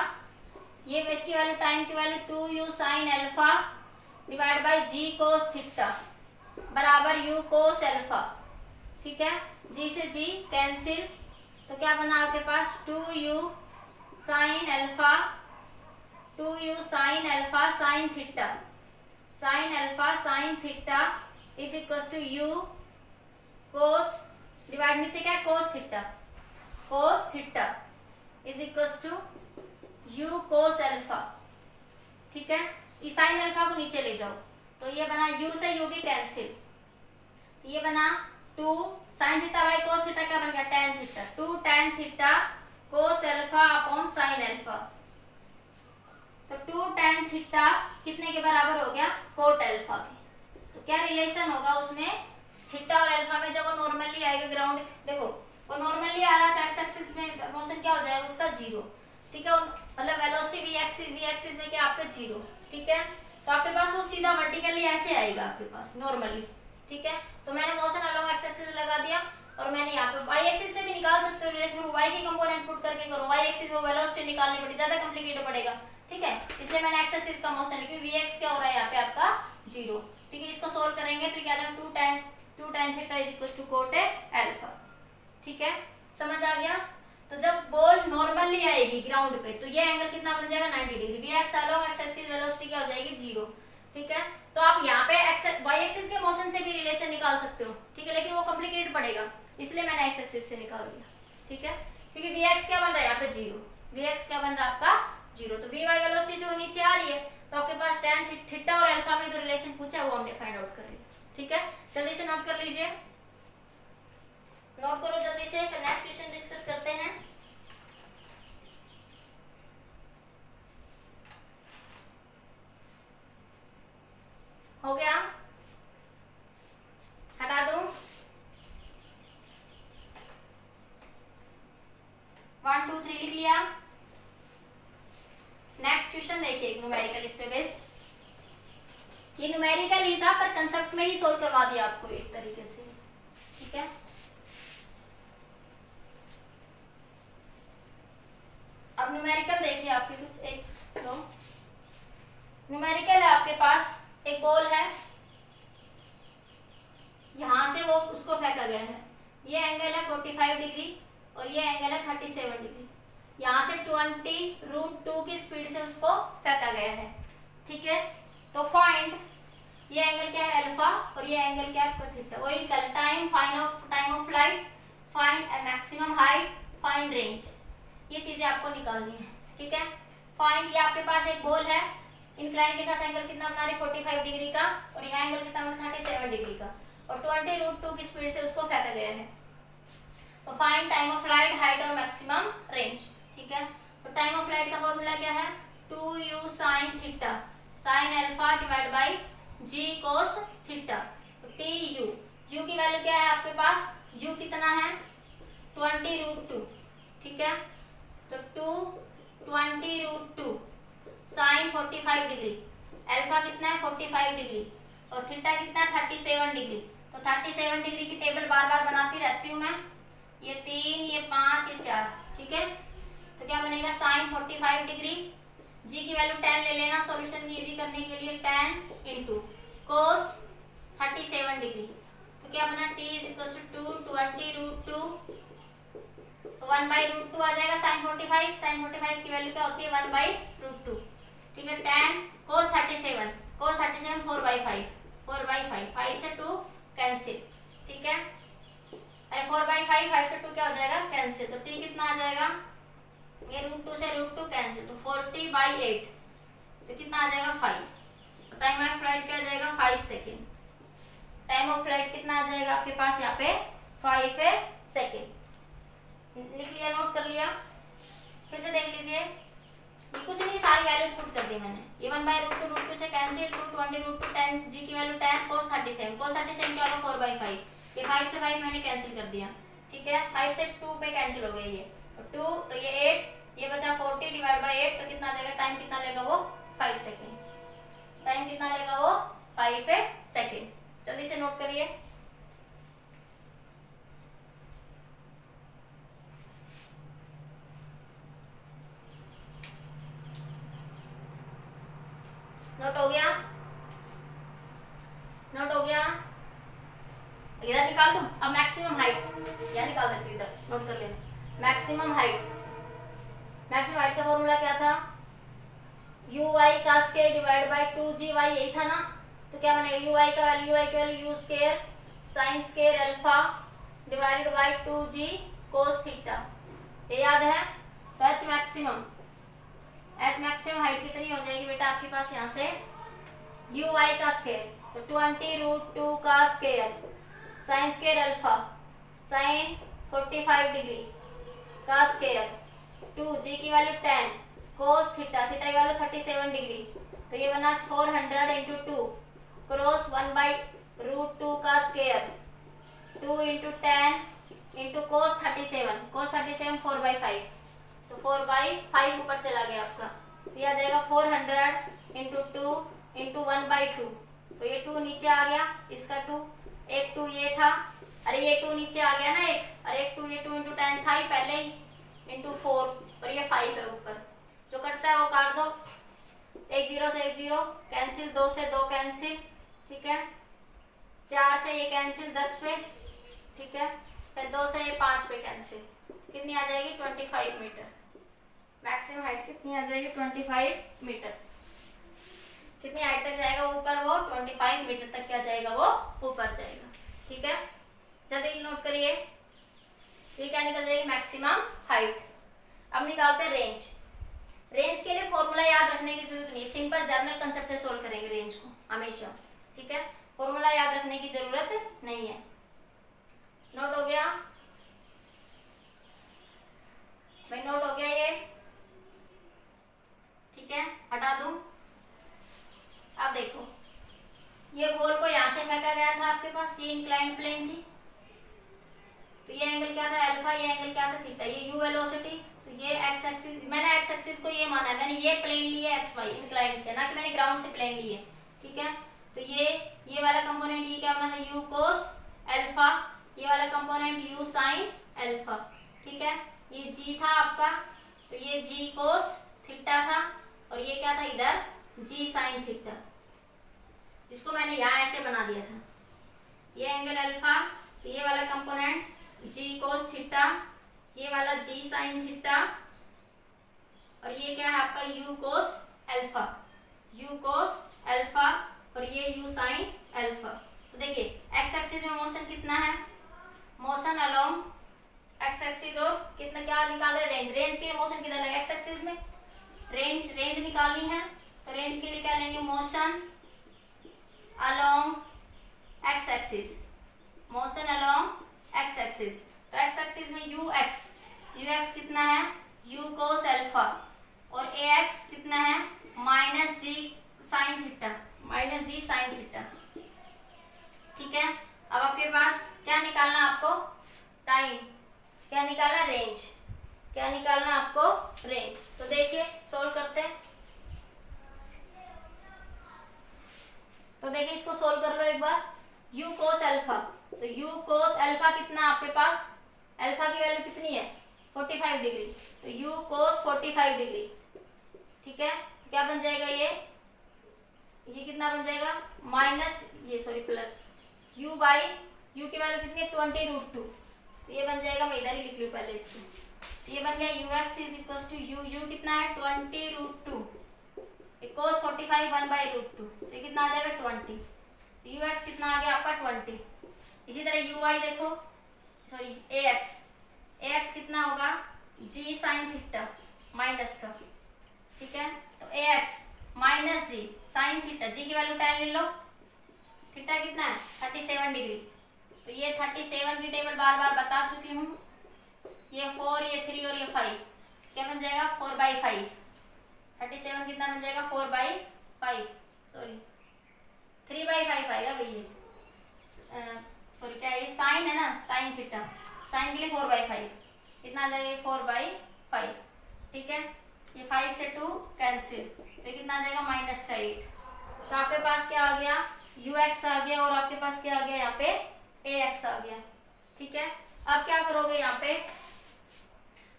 A: ये इसकी वैल्यू टाइम की value 2u sine alpha divide by g cos theta बराबर u कोस अल्फा, ठीक है। g से g कैंसिल, तो क्या बना आपके पास 2u sine alpha, 2u sine alpha sine theta, sine alpha sine theta is equal to u cos divide नीचे क्या है, cos theta, cos theta is equal to u cos alpha, ठीक है। इस साइन अल्फा को नीचे ले जाओ, तो ये बना u से u भी कैंसिल, ये बना 2 sine theta by cos theta, क्या बन गया, tan theta, 2 tan theta cos alpha upon sine alpha. तो 2 tan थीटा कितने के बराबर हो गया, कोट अल्फा के। तो क्या रिलेशन होगा उसमें, थीटा और अल्फा में जब वो नॉर्मली आएगा ग्राउंड, देखो वो नॉर्मली आ रहा है तो एक्स एक्सिस में मोशन क्या हो जाएगा उसका 0, ठीक है। मतलब वेलोसिटी वी एक्सिस में क्या आपका 0, ठीक है। तो आपके पास वो सीधा वर्टिकली ऐसे आएगा आपके पास नॉर्मली, ठीक है। तो मैंने मोशन अलोंग एक्स एक्सिस लगा दिया, और मैंने यहाँ पे वाई एक्सिस से भी निकाल सकते हो रिलेशन, वाई की कंपोनेंट पुट करके करो, वाई एक्सिस में वेलोसिटी निकालनी पड़ेगी, ज्यादा कॉम्प्लिकेटेड पड़ेगा, ठीक है। इसलिए मैंने एक्स एक्सिस का मोशन लिखा, Vx क्या हो रहा है यहाँ पे आपका 0, ठीक है। इसको सोल्व करेंगे तो क्या आ जाएगा, 2 tan theta is equal to cot alpha, ठीक है। समझ आ गया। तो जब बॉल नॉर्मली आएगी ग्राउंड पे तो ये एंगल कितना बन जाएगा, 90 degree. Vx along x axis velocity क्या हो जाएगी 0, ठीक है। तो आप यहाँ पे वाई एक्सिस के मोशन से भी रिलेशन निकाल सकते हो, ठीक है, लेकिन वो कॉम्प्लिकेटेड पड़ेगा, इसलिए मैंने एक्स एक्सिस से निकाल दिया, ठीक है। क्योंकि Vx क्या बन रहा है यहाँ पे 0, Vx क्या बन रहा है आपका 0, तो Vy वेलोसिटी से वो नीचे आ रही है, तो आपके पास tan थीटा और अल्फा में जो रिलेशन पूछा है वो हमने फाइंड आउट कर लिया, ठीक है। जल्दी से नोट कर लीजिए, नोट करो जल्दी से, फिर नेक्स्ट क्वेश्चन डिस्कस करते हैं। हो गया, हटा दो, 1 2 3 लिख लिया। नेक्स्ट क्वेश्चन देखिए, न्यूमेरिकल इस पे बेस्ड, ये न्यूमेरिकल ही था पर कंसेप्ट में ही सोल्व करवा दिया आपको एक तरीके से, ठीक है। अब न्यूमेरिकल देखिए आपके कुछ 1 2 न्यूमेरिकल है आपके पास, एक बॉल है, यहां से वो उसको फेंका गया है, ये एंगल है 45 डिग्री और ये एंगल है 37 डिग्री, यहाँ से 20√2 की स्पीड से उसको फेंका गया है, ठीक है। तो फाइंड, ये एंगल क्या है अल्फा और ये एंगल क्या है थीटा, वही time, time of flight, find maximum height, find range, ये चीजें आपको निकालनी है, ठीक है। फाइंड, ये आपके पास एक बॉल है, इंक्लाइन के साथ एंगल कितना बना रही 45 डिग्री का, और यहाँ एंगल कितना बना 37 डिग्री का, और 20√2 की स्पीड से उसको फेंका गया है। तो find time of flight, height और मैक्सिमम रेंज, ठीक है। तो टाइम ऑफ फ्लाइट का फॉर्मूला क्या है, 2u sine theta sine alpha divide by g cos theta, तो tu, u की वैल्यू क्या है आपके पास, u कितना है 20√2, ठीक है। तो 20√2 साइन 45 डिग्री, अल्फा कितना है 45 डिग्री, और थीटा कितना है 37 डिग्री। तो 37 डिग्री की टेबल बार बार बनाती रहती हूँ मैं, ये 3, ये 5, ये 4, ठीक है। तो क्या बनेगा sin 45 डिग्री, जी की वैल्यू 10 ले लेना सॉल्यूशन इजी करने के लिए, 10 इंटू cos 37 डिग्री। तो क्या बना t इज इक्वल टू 20√2, 1/√2 आ जाएगा sin 45। sin 45 की वैल्यू क्या होती है 1/√2, ठीक है। 10 cos 37, cos 37 4/5, 4/5, 5 से 2 कैंसिल, ठीक है। अरे 4/5, 5 से 2 क्या हो जाएगा कैंसिल, तो t कितना आ जाएगा, ये √2 से √2 कैंसिल, तो 40/8, तो कितना आ जाएगा 5। टाइम ऑफ फ्लाइट क्या आ जाएगा 5 सेकेंड। टाइम ऑफ फ्लाइट कितना आ जाएगा आपके पास यहाँ पे 5 सेकेंड। लिख लिया, नोट कर लिया, फिर से देख लीजिए, ये कुछ नहीं, सारी वैल्यूज पुट कर दी मैंने। ये 1/√2, √2 से कैंसिल, 220√2, 10, जी की वैल्यू 10, cos 37, cos 37 क्या होगा 4/5, ये 5 से 5 मैंने कैंसिल कर दिया, ठीक है। 5 से 2 पे कैंसिल हो गया ये, और 2 तो ये 8, ये बचा 40 डिवाइड बाई 8, तो कितना आ जाएगा, टाइम कितना लेगा वो 5 सेकेंड। टाइम कितना लेगा वो 5 सेकेंड। जल्दी से नोट करिए। नोट हो गया, नोट हो गया। इधर निकाल दूं, अब मैक्सिमम हाइट या निकाल देती हूँ, इधर नोट कर लेना। मैक्सिमम हाइट, मैक्सिमम हाइट का फॉर्मूला क्या था, uy का स्क्वायर डिवाइड बाय 2gy, यही था ना। तो क्या बनेगा uy का value u square sine square alpha divided by 2g cos theta, ये याद है। तो h maximum, H maximum height कितनी हो जाएगी बेटा आपके पास यहाँ से, uy का स्क्वायर, तो 20√2 का square sine square alpha sign 45 degree का स्क्वायर 2, जी की वैल्यू 10, cos थीटा, थीटा की वैल्यू 37 डिग्री, तो ये बना 400 इंटू 2 क्रॉस 1/√2 का square 2 into 10 into cos 37, cos 37 4/5, तो 4/5 ऊपर चला गया आपका, तो ये आ जाएगा 400 इंटू 2 इंटू 1/2, तो ये 2 नीचे आ गया, इसका 2, एक 2 ये था, अरे ये 2 नीचे आ गया ना एक, अरे एक 2 ये 2 इंटू 10 था ही पहले ही, इंटू 4, और ये 5 है ऊपर, जो कटता है वो काट दो, 1 0 से 1 0 कैंसिल, 2 से 2 कैंसिल, ठीक है। 4 से ये कैंसिल 10 पे, ठीक है। फिर 2 से ये 5 पे कैंसिल, कितनी आ जाएगी 25 मीटर। मैक्सिमम हाइट कितनी आ जाएगी 25 मीटर। कितनी हाइट तक जाएगा ऊपर वो 25 मीटर तक क्या जाएगा वो ऊपर जाएगा, ठीक है। जल्दी नोट करिए, ये क्या निकल जाएगी मैक्सिमम हाइट। अब निकालते हैं रेंज। रेंज के लिए फॉर्मूला याद रखने की जरूरत नहीं, सिंपल जर्नल कंसेप्ट से सोल्व करेंगे रेंज को हमेशा, ठीक है। फॉर्मूला याद रखने की जरूरत नहीं है। नोट हो गया भाई, नोट हो गया ये, ठीक है। हटा दूं, अब देखो ये बॉल को यहां से फेंका गया था आपके पास, ये इंक्लाइंड प्लेन थी, तो ये एंगल क्या था अल्फा, ये एंगल क्या था थीटा, ये u वेलोसिटी, तो ये एक्स एक्सिस, मैंने एक्स एक्सिस को ये माना है, मैंने ये प्लेन लिए एक्स वाई इंक्लाइंड से, ना कि मैंने ग्राउंड से प्लेन लिए, ठीक है। तो ये वाला कंपोनेंट ये क्या बना था u cos अल्फा, ये वाला कंपोनेंट u sin अल्फा, ठीक है। ये g था आपका, तो ये g cos थीटा था, और ये क्या था इधर g sin थीटा, जिसको मैंने यहाँ ऐसे बना दिया था, ये एंगल अल्फा, तो ये वाला कंपोनेंट g cos थीटा, ये वाला g sin थीटा, और ये क्या है आपका u cos alpha, u cos alpha, और ये u sin अल्फा। तो देखिए एक्स एक्सिस में मोशन कितना है, मोशन अलोंग एक्स एक्सिस, और कितना क्या निकाल रहे रेंज, रेंज के लिए मोशन किधर है एक्स एक्सिस में, रेंज निकालनी है, तो रेंज के लिए क्या लेंगे motion along x axis, motion along x axis, तो एक्स एक्सिस में ux कितना है u cos अल्फा, और ax कितना है minus g sin theta, minus g sin theta, ठीक है। अब आपके पास क्या निकालना आपको टाइम, क्या निकालना रेंज, क्या निकालना आपको रेंज। तो देखिए सोल्व करते हैं, तो देखिए इसको सोल्व कर लो एक बार। u cos अल्फा, तो u cos अल्फा कितना आपके पास, अल्फा की वैल्यू कितनी है 45 डिग्री, तो u cos 45 डिग्री, ठीक है। तो क्या बन जाएगा ये कितना बन जाएगा माइनस ये sorry plus u by u की वैल्यू कितनी है 20√2, तो ये बन जाएगा, मैं इधर ही लिख लूँ पहले इसको, तो ये बन गया ux is equal to u कितना है 20√2 cos 45 1/√2, तो ये कितना आ जाएगा 20, ux कितना आ गया आपका 20। इसी तरह uy देखो सॉरी ax कितना होगा g sin थीटा माइनस का, ठीक है। तो ax minus g sine theta, जी की वैल्यू 10 ले लो, थीटा कितना है 37 डिग्री, तो ये 37 की टेबल बार बार बता चुकी हूँ, ये 4 ये 3 और ये 5 क्या बन जाएगा 4/5, 37 कितना बन जाएगा 4/5 सॉरी 3/5 आएगा भैया, सॉरी क्या है साइन है ना, साइन थीटा, साइन के लिए 4/5 कितना आ जाएगा 4/5, ठीक है। ये 5 से 2 कैंसिल, तो कितना आ जाएगा -8, तो आपके पास क्या आ गया ux आ गया और आपके पास क्या आ गया यहाँ पे ax आ गया, ठीक है। अब क्या करोगे यहाँ पे,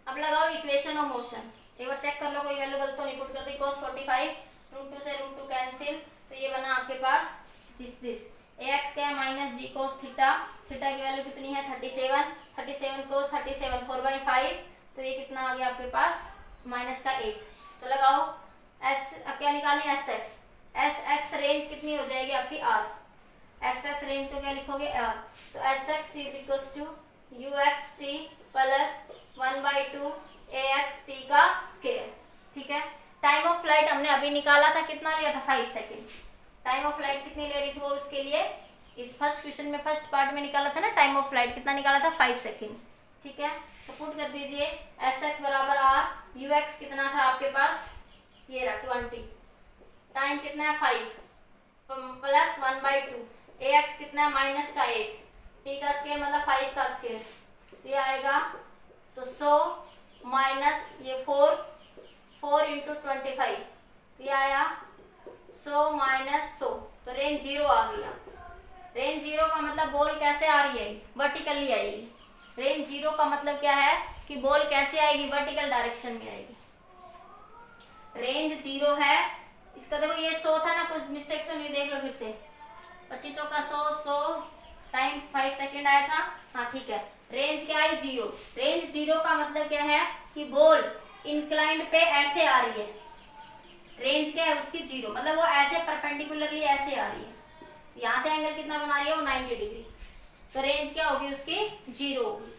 A: अब लगाओ इक्वेशन ऑफ मोशन, एक बार चेक कर लो कोई वैल्यू गलत तो नहीं पुट करती, cos 45 √2 से √2 कैंसिल, तो ये बना आपके पास दिस ax क्या है माइनस जी cos थीटा, थीटा की वैल्यू कितनी है 37 cos 37 4/5, तो ये कितना आ गया आपके पास -8, तो लगाओ s क्या निकालनी sx रेंज कितनी हो जाएगी आपकी r, xx रेंज को क्या लिखोगे r, तो sx is equal to uxt plus 1/2 axt का स्क्वायर, ठीक है। टाइम ऑफ फ्लाइट हमने अभी निकाला था, कितना लिया था 5 सेकेंड, टाइम ऑफ फ्लाइट कितनी ले रही थी वो उसके लिए इस फर्स्ट क्वेश्चन में फर्स्ट पार्ट में निकाला था ना, टाइम ऑफ फ्लाइट कितना निकाला था 5 सेकेंड, ठीक है। तो पुट कर दीजिए sx बराबर r, ux कितना था आपके पास ये रहा 20, टाइम कितना है 5 प्लस 1/2, ax कितना है माइनस का 8, t का स्क्वायर मतलब 5 का स्क्वायर, ये आएगा तो 100 माइनस ये 4 इंटू 25, ये आया 100 माइनस 100, तो रेंज 0 आ गया। रेंज 0 का मतलब बॉल कैसे आ रही है वर्टिकली आएगी, रेंज 0 का मतलब क्या है कि बॉल कैसे आएगी वर्टिकल डायरेक्शन में आएगी, रेंज 0 है इसका। देखो ये 100 था ना, कुछ मिस्टेक तो नहीं, देख लो फिर से 25 चौका 100 टाइम 5 सेकेंड आया था, हाँ ठीक है। रेंज क्या है 0, रेंज 0 का मतलब क्या है कि बॉल इंक्लाइंड पे ऐसे आ रही है, रेंज क्या है उसकी 0 मतलब वो ऐसे परपेंडिकुलरली ऐसे आ रही है, यहाँ से एंगल कितना बना रही है वो 90 डिग्री, तो रेंज क्या होगी उसकी 0 होगी,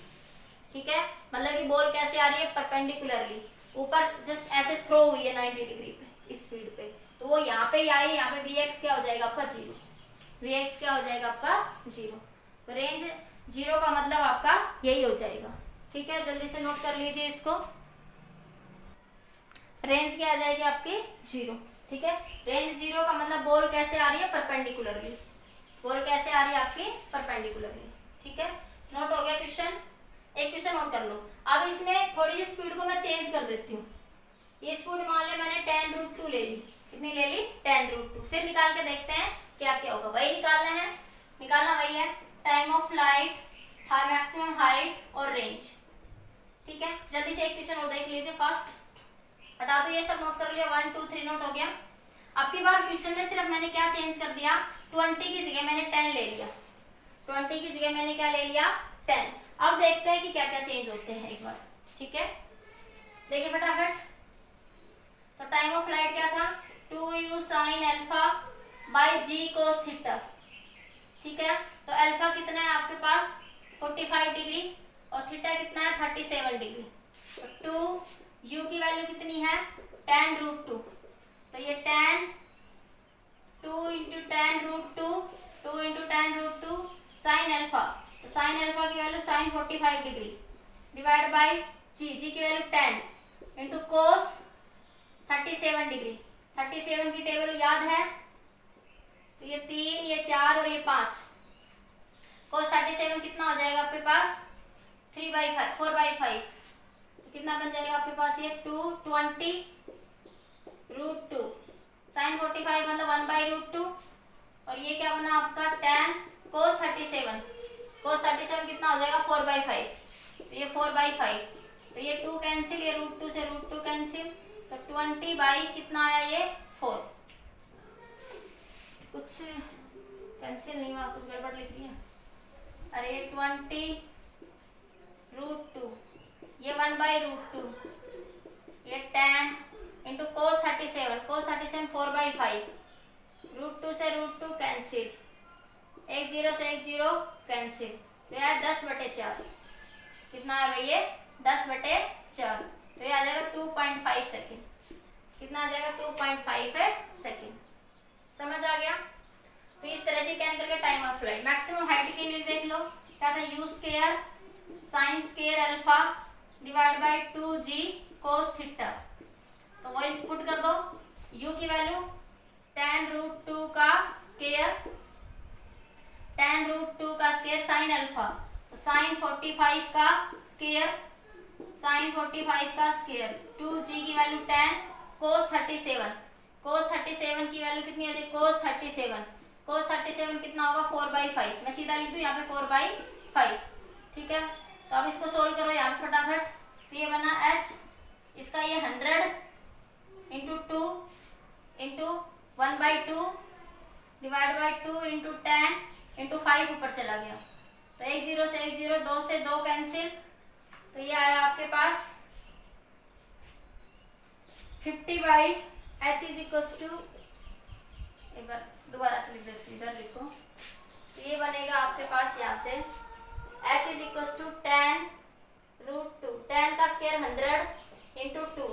A: ठीक है। मतलब कि बॉल कैसे आ रही है परपेंडिकुलरली, ऊपर जस्ट ऐसे थ्रो हुई है 90 डिग्री पे स्पीड पे, तो वो यहाँ पे ही आई, यहाँ पे vx क्या हो जाएगा आपका 0, vx क्या हो जाएगा आपका 0, तो रेंज 0 का मतलब आपका यही हो जाएगा, ठीक है। जल्दी से नोट कर लीजिए इसको, रेंज क्या आ जाएगी आपकी 0, ठीक है। रेंज 0 का मतलब बॉल कैसे आ रही है परपेंडिकुलरली, बॉल कैसे आ रही है आपकी परपेंडिकुलरली, ठीक है। नोट हो गया क्वेश्चन, एक क्वेश्चन नोट कर लो। अब इसमें थोड़ी सी स्पीड को मैं चेंज कर देती हूँ, ये स्पीड मान ले मैंने 10√2 ले ली, कितनी ले ली 10√2, फिर निकाल के देखते हैं क्या क्या होगा, वही निकालना वही है time of flight, maximum height और रेंज, ठीक है। जल्दी से एक क्वेश्चन और देख लीजिए फास्ट, हटा दो ये सब, नोट कर लिया 1 2 3 नोट हो गया। अब की बार क्वेश्चन में सिर्फ मैंने क्या चेंज कर दिया, 20 की जगह मैंने 10 ले लिया, 20 की जगह मैंने क्या ले लिया 10। अब देखते हैं कि क्या क्या चेंज होते हैं एक बार, ठीक है। देखिए फटाफट, तो टाइम ऑफ फ्लाइट क्या था 2u sin alpha by g cos theta, ठीक है। तो अल्फा कितना है आपके पास 45 डिग्री और थीटा कितना है 37 डिग्री, तो 2u की वैल्यू कितनी है 10√2, तो ये 2 इंटू 10√2 साइन अल्फा, तो साइन अल्फा की value sine 45 degree divide by g की वैल्यू 10 इंटू कोस 37 डिग्री, 37 की टेबल याद है, तो ये 3 ये 4 और ये 5, कोस 37 कितना हो जाएगा आपके पास 4/5, कितना बन जाएगा आपके पास ये 220√2 साइन 45 मतलब 1/√2 और ये क्या बना आपका tan cos 37, cos 37 कितना हो जाएगा 4/5, तो ये 4/5, तो ये 2 कैंसिल, ये √2 से √2 कैंसिल, तो 20 बाई कितना आया ये 4, कुछ कैंसिल नहीं हुआ, कुछ गड़बड़ लिख दिया, अरे 20 √2, ये 1/√2, ये tan इंटू cos 37, cos 37 4/5, √2 से √2 कैंसिल, 1 0 से 1 0 कैंसिल, तो यह 10/4, कितना है भाई ये 10/4, तो ये आ जाएगा 2.5 सेकेंड, कितना आ जाएगा 2.5 सेकेंड, समझ आ गया। तो इस तरह से क्या निकल गया time of flight. Maximum height के लिए देख लो क्या था, u square sine square alpha divide by 2g cos theta, तो वही पुट कर दो, u की वैल्यू tan √2 का स्क्वायर, tan √2 का स्क्वायर साइन अल्फा, तो साइन 45 का स्क्वायर, साइन 45 का स्क्वायर, 2g की वैल्यू tan cos 37, cos 37 की वैल्यू कितनी होती है cos 37, cos 37 कितना होगा 4/5, मैं सीधा लिख दूं यहाँ पे 4/5, ठीक है। तो अब इसको सोल्व करो यहाँ पे फटाफट, तो ये बना h, इसका ये 100 into 2 into 1/2 divide by 2 into 10 into 5 ऊपर चला गया, तो 1 0 से 1 0, 2 से 2 कैंसिल, तो ये आया आपके पास 50/h इज इक्वल्स टू, एक बार दोबारा से लिख देती हूँ, इधर लिखो, तो ये बनेगा आपके पास यहाँ से h is equals to tan √2, tan का स्क्वायर 100 इंटू 2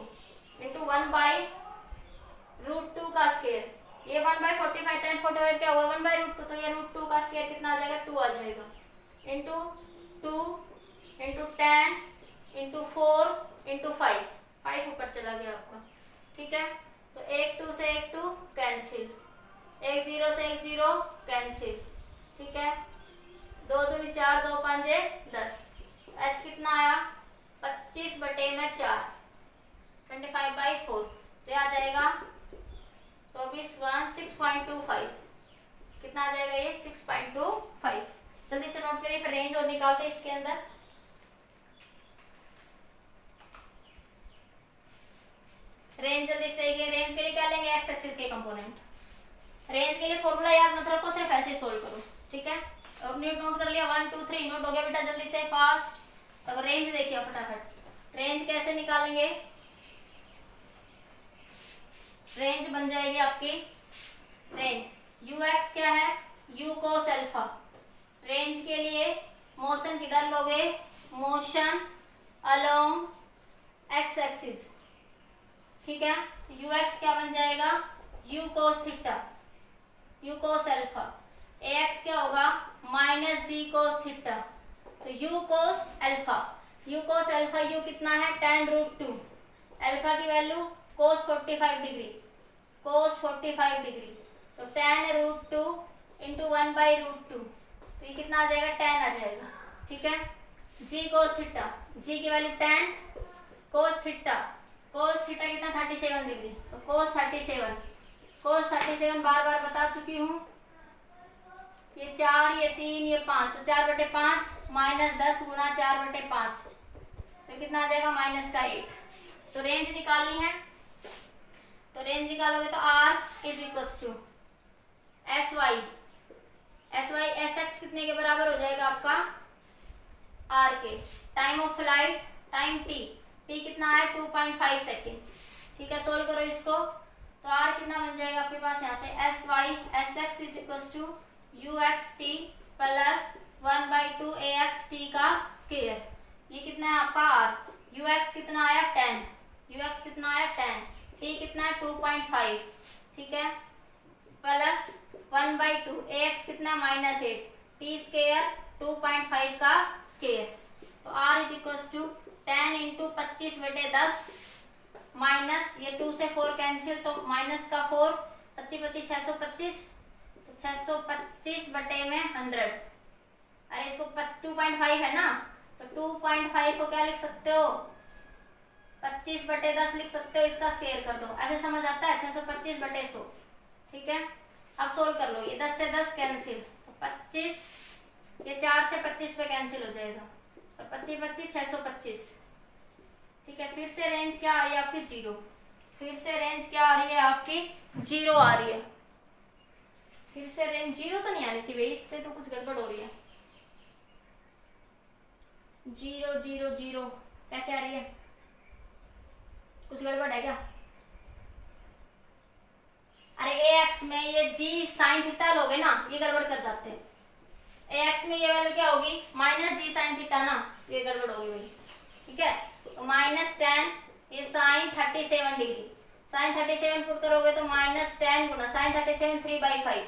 A: इंटू 1/√2 का स्क्वायर, ये 1/45, tan 45 क्या होगा 1/√2, तो ये √2 का स्क्वायर कितना आ जाएगा 2 आ जाएगा, इंटू 2 इंटू 10 इंटू 4 इंटू 5 ऊपर चला गया आपका, ठीक है। तो 1 2 से 1 2 कैंसिल, 1 0 से 1 0 कैंसिल, ठीक है, 2 दूनी 4, 2 5 10, h कितना आया 25/4, 25/4, तो आ जाएगा 6.25, कितना आ जाएगा ये 6.25, जल्दी से नोट करिए, फिर रेंज और निकालते हैं इसके अंदर। रेंज जल्दी से देखिए, रेंज के लिए क्या लेंगे एक्स एक्सिस के कंपोनेंट, रेंज के लिए फॉर्मूला याद मत रखो, सिर्फ ऐसे सोल्व करो, ठीक है। और नोट कर लिया 1 2 3 नोट हो गया बेटा, जल्दी से फास्ट। अब रेंज देखिए फटाफट, रेंज कैसे निकालेंगे, रेंज बन जाएगी आपकी, रेंज ux क्या है u cos अल्फा, रेंज के लिए मोशन किधर लोगे, मोशन अलोंग एक्स एक्सिस, ठीक है। ux क्या बन जाएगा u cos theta, u cos alpha, ax क्या होगा -g cos थीटा, तो u cos alpha, u cos alpha, u कितना है tan √2, अल्फा की value cos 45 degree, cos 45 degree, तो tan √2 इंटू 1/√2, तो ये कितना आ जाएगा tan आ जाएगा, ठीक है। g cos थीटा, g की value tan cos theta, cos theta कितना 37 डिग्री, तो cos 37 बार बार बता चुकी हूँ, ये 4 ये 3 ये 5, तो 4/5 -10 गुणा 4/5, तो कितना आ जाएगा -8, तो रेंज निकालनी है, तो रेंज निकालोगे तो r is equals to sy s x कितने के बराबर हो जाएगा आपका r के, time of flight time t कितना है 2.5 सेकेंड, ठीक है। सोल्व करो इसको, तो r कितना बन जाएगा आपके पास यहाँ से sy s x is equals to ux t plus 1/2 ax t का स्क्वायर, ये कितना है आपका r, ux कितना आया 10, ux कितना आया 10, t कितना है 2.5, ठीक है, प्लस 1/2 ax कितना -8, t स्क्वायर 2.5 का स्क्वायर, तो r is equals to 10 into 25/10 minus ये 2 से 4 कैंसिल, तो माइनस का 4, 25 25 625, तो 625/100, अरे इसको 2.5 है ना, तो 2.5 को क्या लिख सकते हो 25/10 लिख सकते हो, इसका स्क्वायर कर दो, ऐसे समझ आता है 625/100, ठीक है। अब सोल्व कर लो, ये 10 से 10 कैंसिल, तो 25, ये 4 से 25 पे कैंसिल हो जाएगा, और 25 25 625। ठीक है, फिर से रेंज क्या आ रही है आपकी 0, फिर से रेंज क्या आ रही है आपकी 0 आ रही है, फिर से रेंज 0 तो नहीं आनी चाहिए, इस पे तो कुछ गड़बड़ हो रही है। 0 0 0 कैसे आ रही है, कुछ गड़बड़ है क्या? अरे ax में ये g sin थीटा लोगे ना, ये गड़बड़ कर जाते हैं। ax में ये वैल्यू क्या होगी, माइनस जी साइन थीटा ना, ये गड़बड़ होगी भाई। ठीक है, तो -10 ये साइन 37 डिग्री, साइन 37 पुट करोगे तो -10 गुना साइन 37 3/5,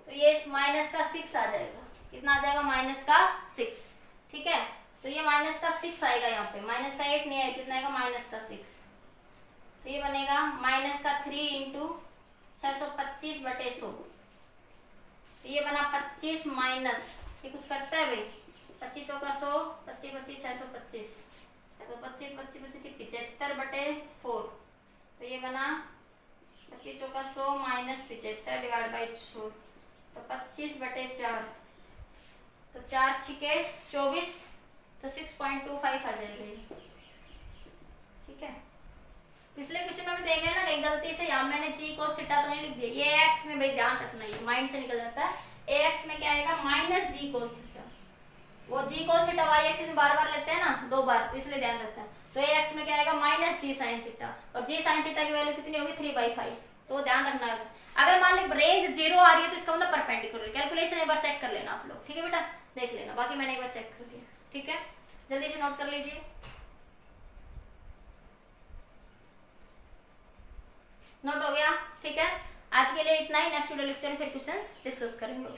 A: तो ये माइनस का 6 आ जाएगा। कितना आ जाएगा, माइनस का 6। ठीक है, तो ये माइनस का 6 आएगा यहाँ पे, माइनस का 8 नहीं आएगा, कितना आएगा, माइनस का 6। तो ये बनेगा माइनस का 3 इंटू 625/100, तो ये बना 25 माइनस, ये कुछ करता है भाई, 25 चौका 100, 25 25 625, तो 25 25 25 75/4, तो ये बना 25 चौका 100 माइनस 75 डिवाइड बाई 100, तो 25/4, तो 4 छिके 24, तो 6.25 आ जाएगा। ठीक है, पिछले क्वेश्चन में देख लेना कहीं गलती से यहाँ मैंने जी cos थीटा तो नहीं लिख दिया, ये एक्स में भाई ध्यान रखना, ये माइंड से निकल जाता है। एक्स में क्या आएगा, माइनस जी cos थीटा, वो जी cos थीटा वाई एक्सिस में बार बार लेते हैं ना, 2 बार, तो इसलिए ध्यान रखता है। तो एक्स में क्या आएगा, माइनस जी साइन थीटा, और जी साइन थीटा की वैल्यू कितनी होगी, 3/5, तो ध्यान रखना है। अगर मान ली रेंज 0 आ रही है तो इसका मतलब परपेंडिकुलर, कैलकुलेशन एक बार चेक कर लेना आप लोग। ठीक है बेटा, देख लेना, बाकी मैंने एक बार चेक कर दिया। ठीक है, जल्दी से नोट कर लीजिए। नोट हो गया? ठीक है, आज के लिए इतना ही, नेक्स्ट वीडियो लेक्चर में फिर क्वेश्चंस डिस्कस करेंगे।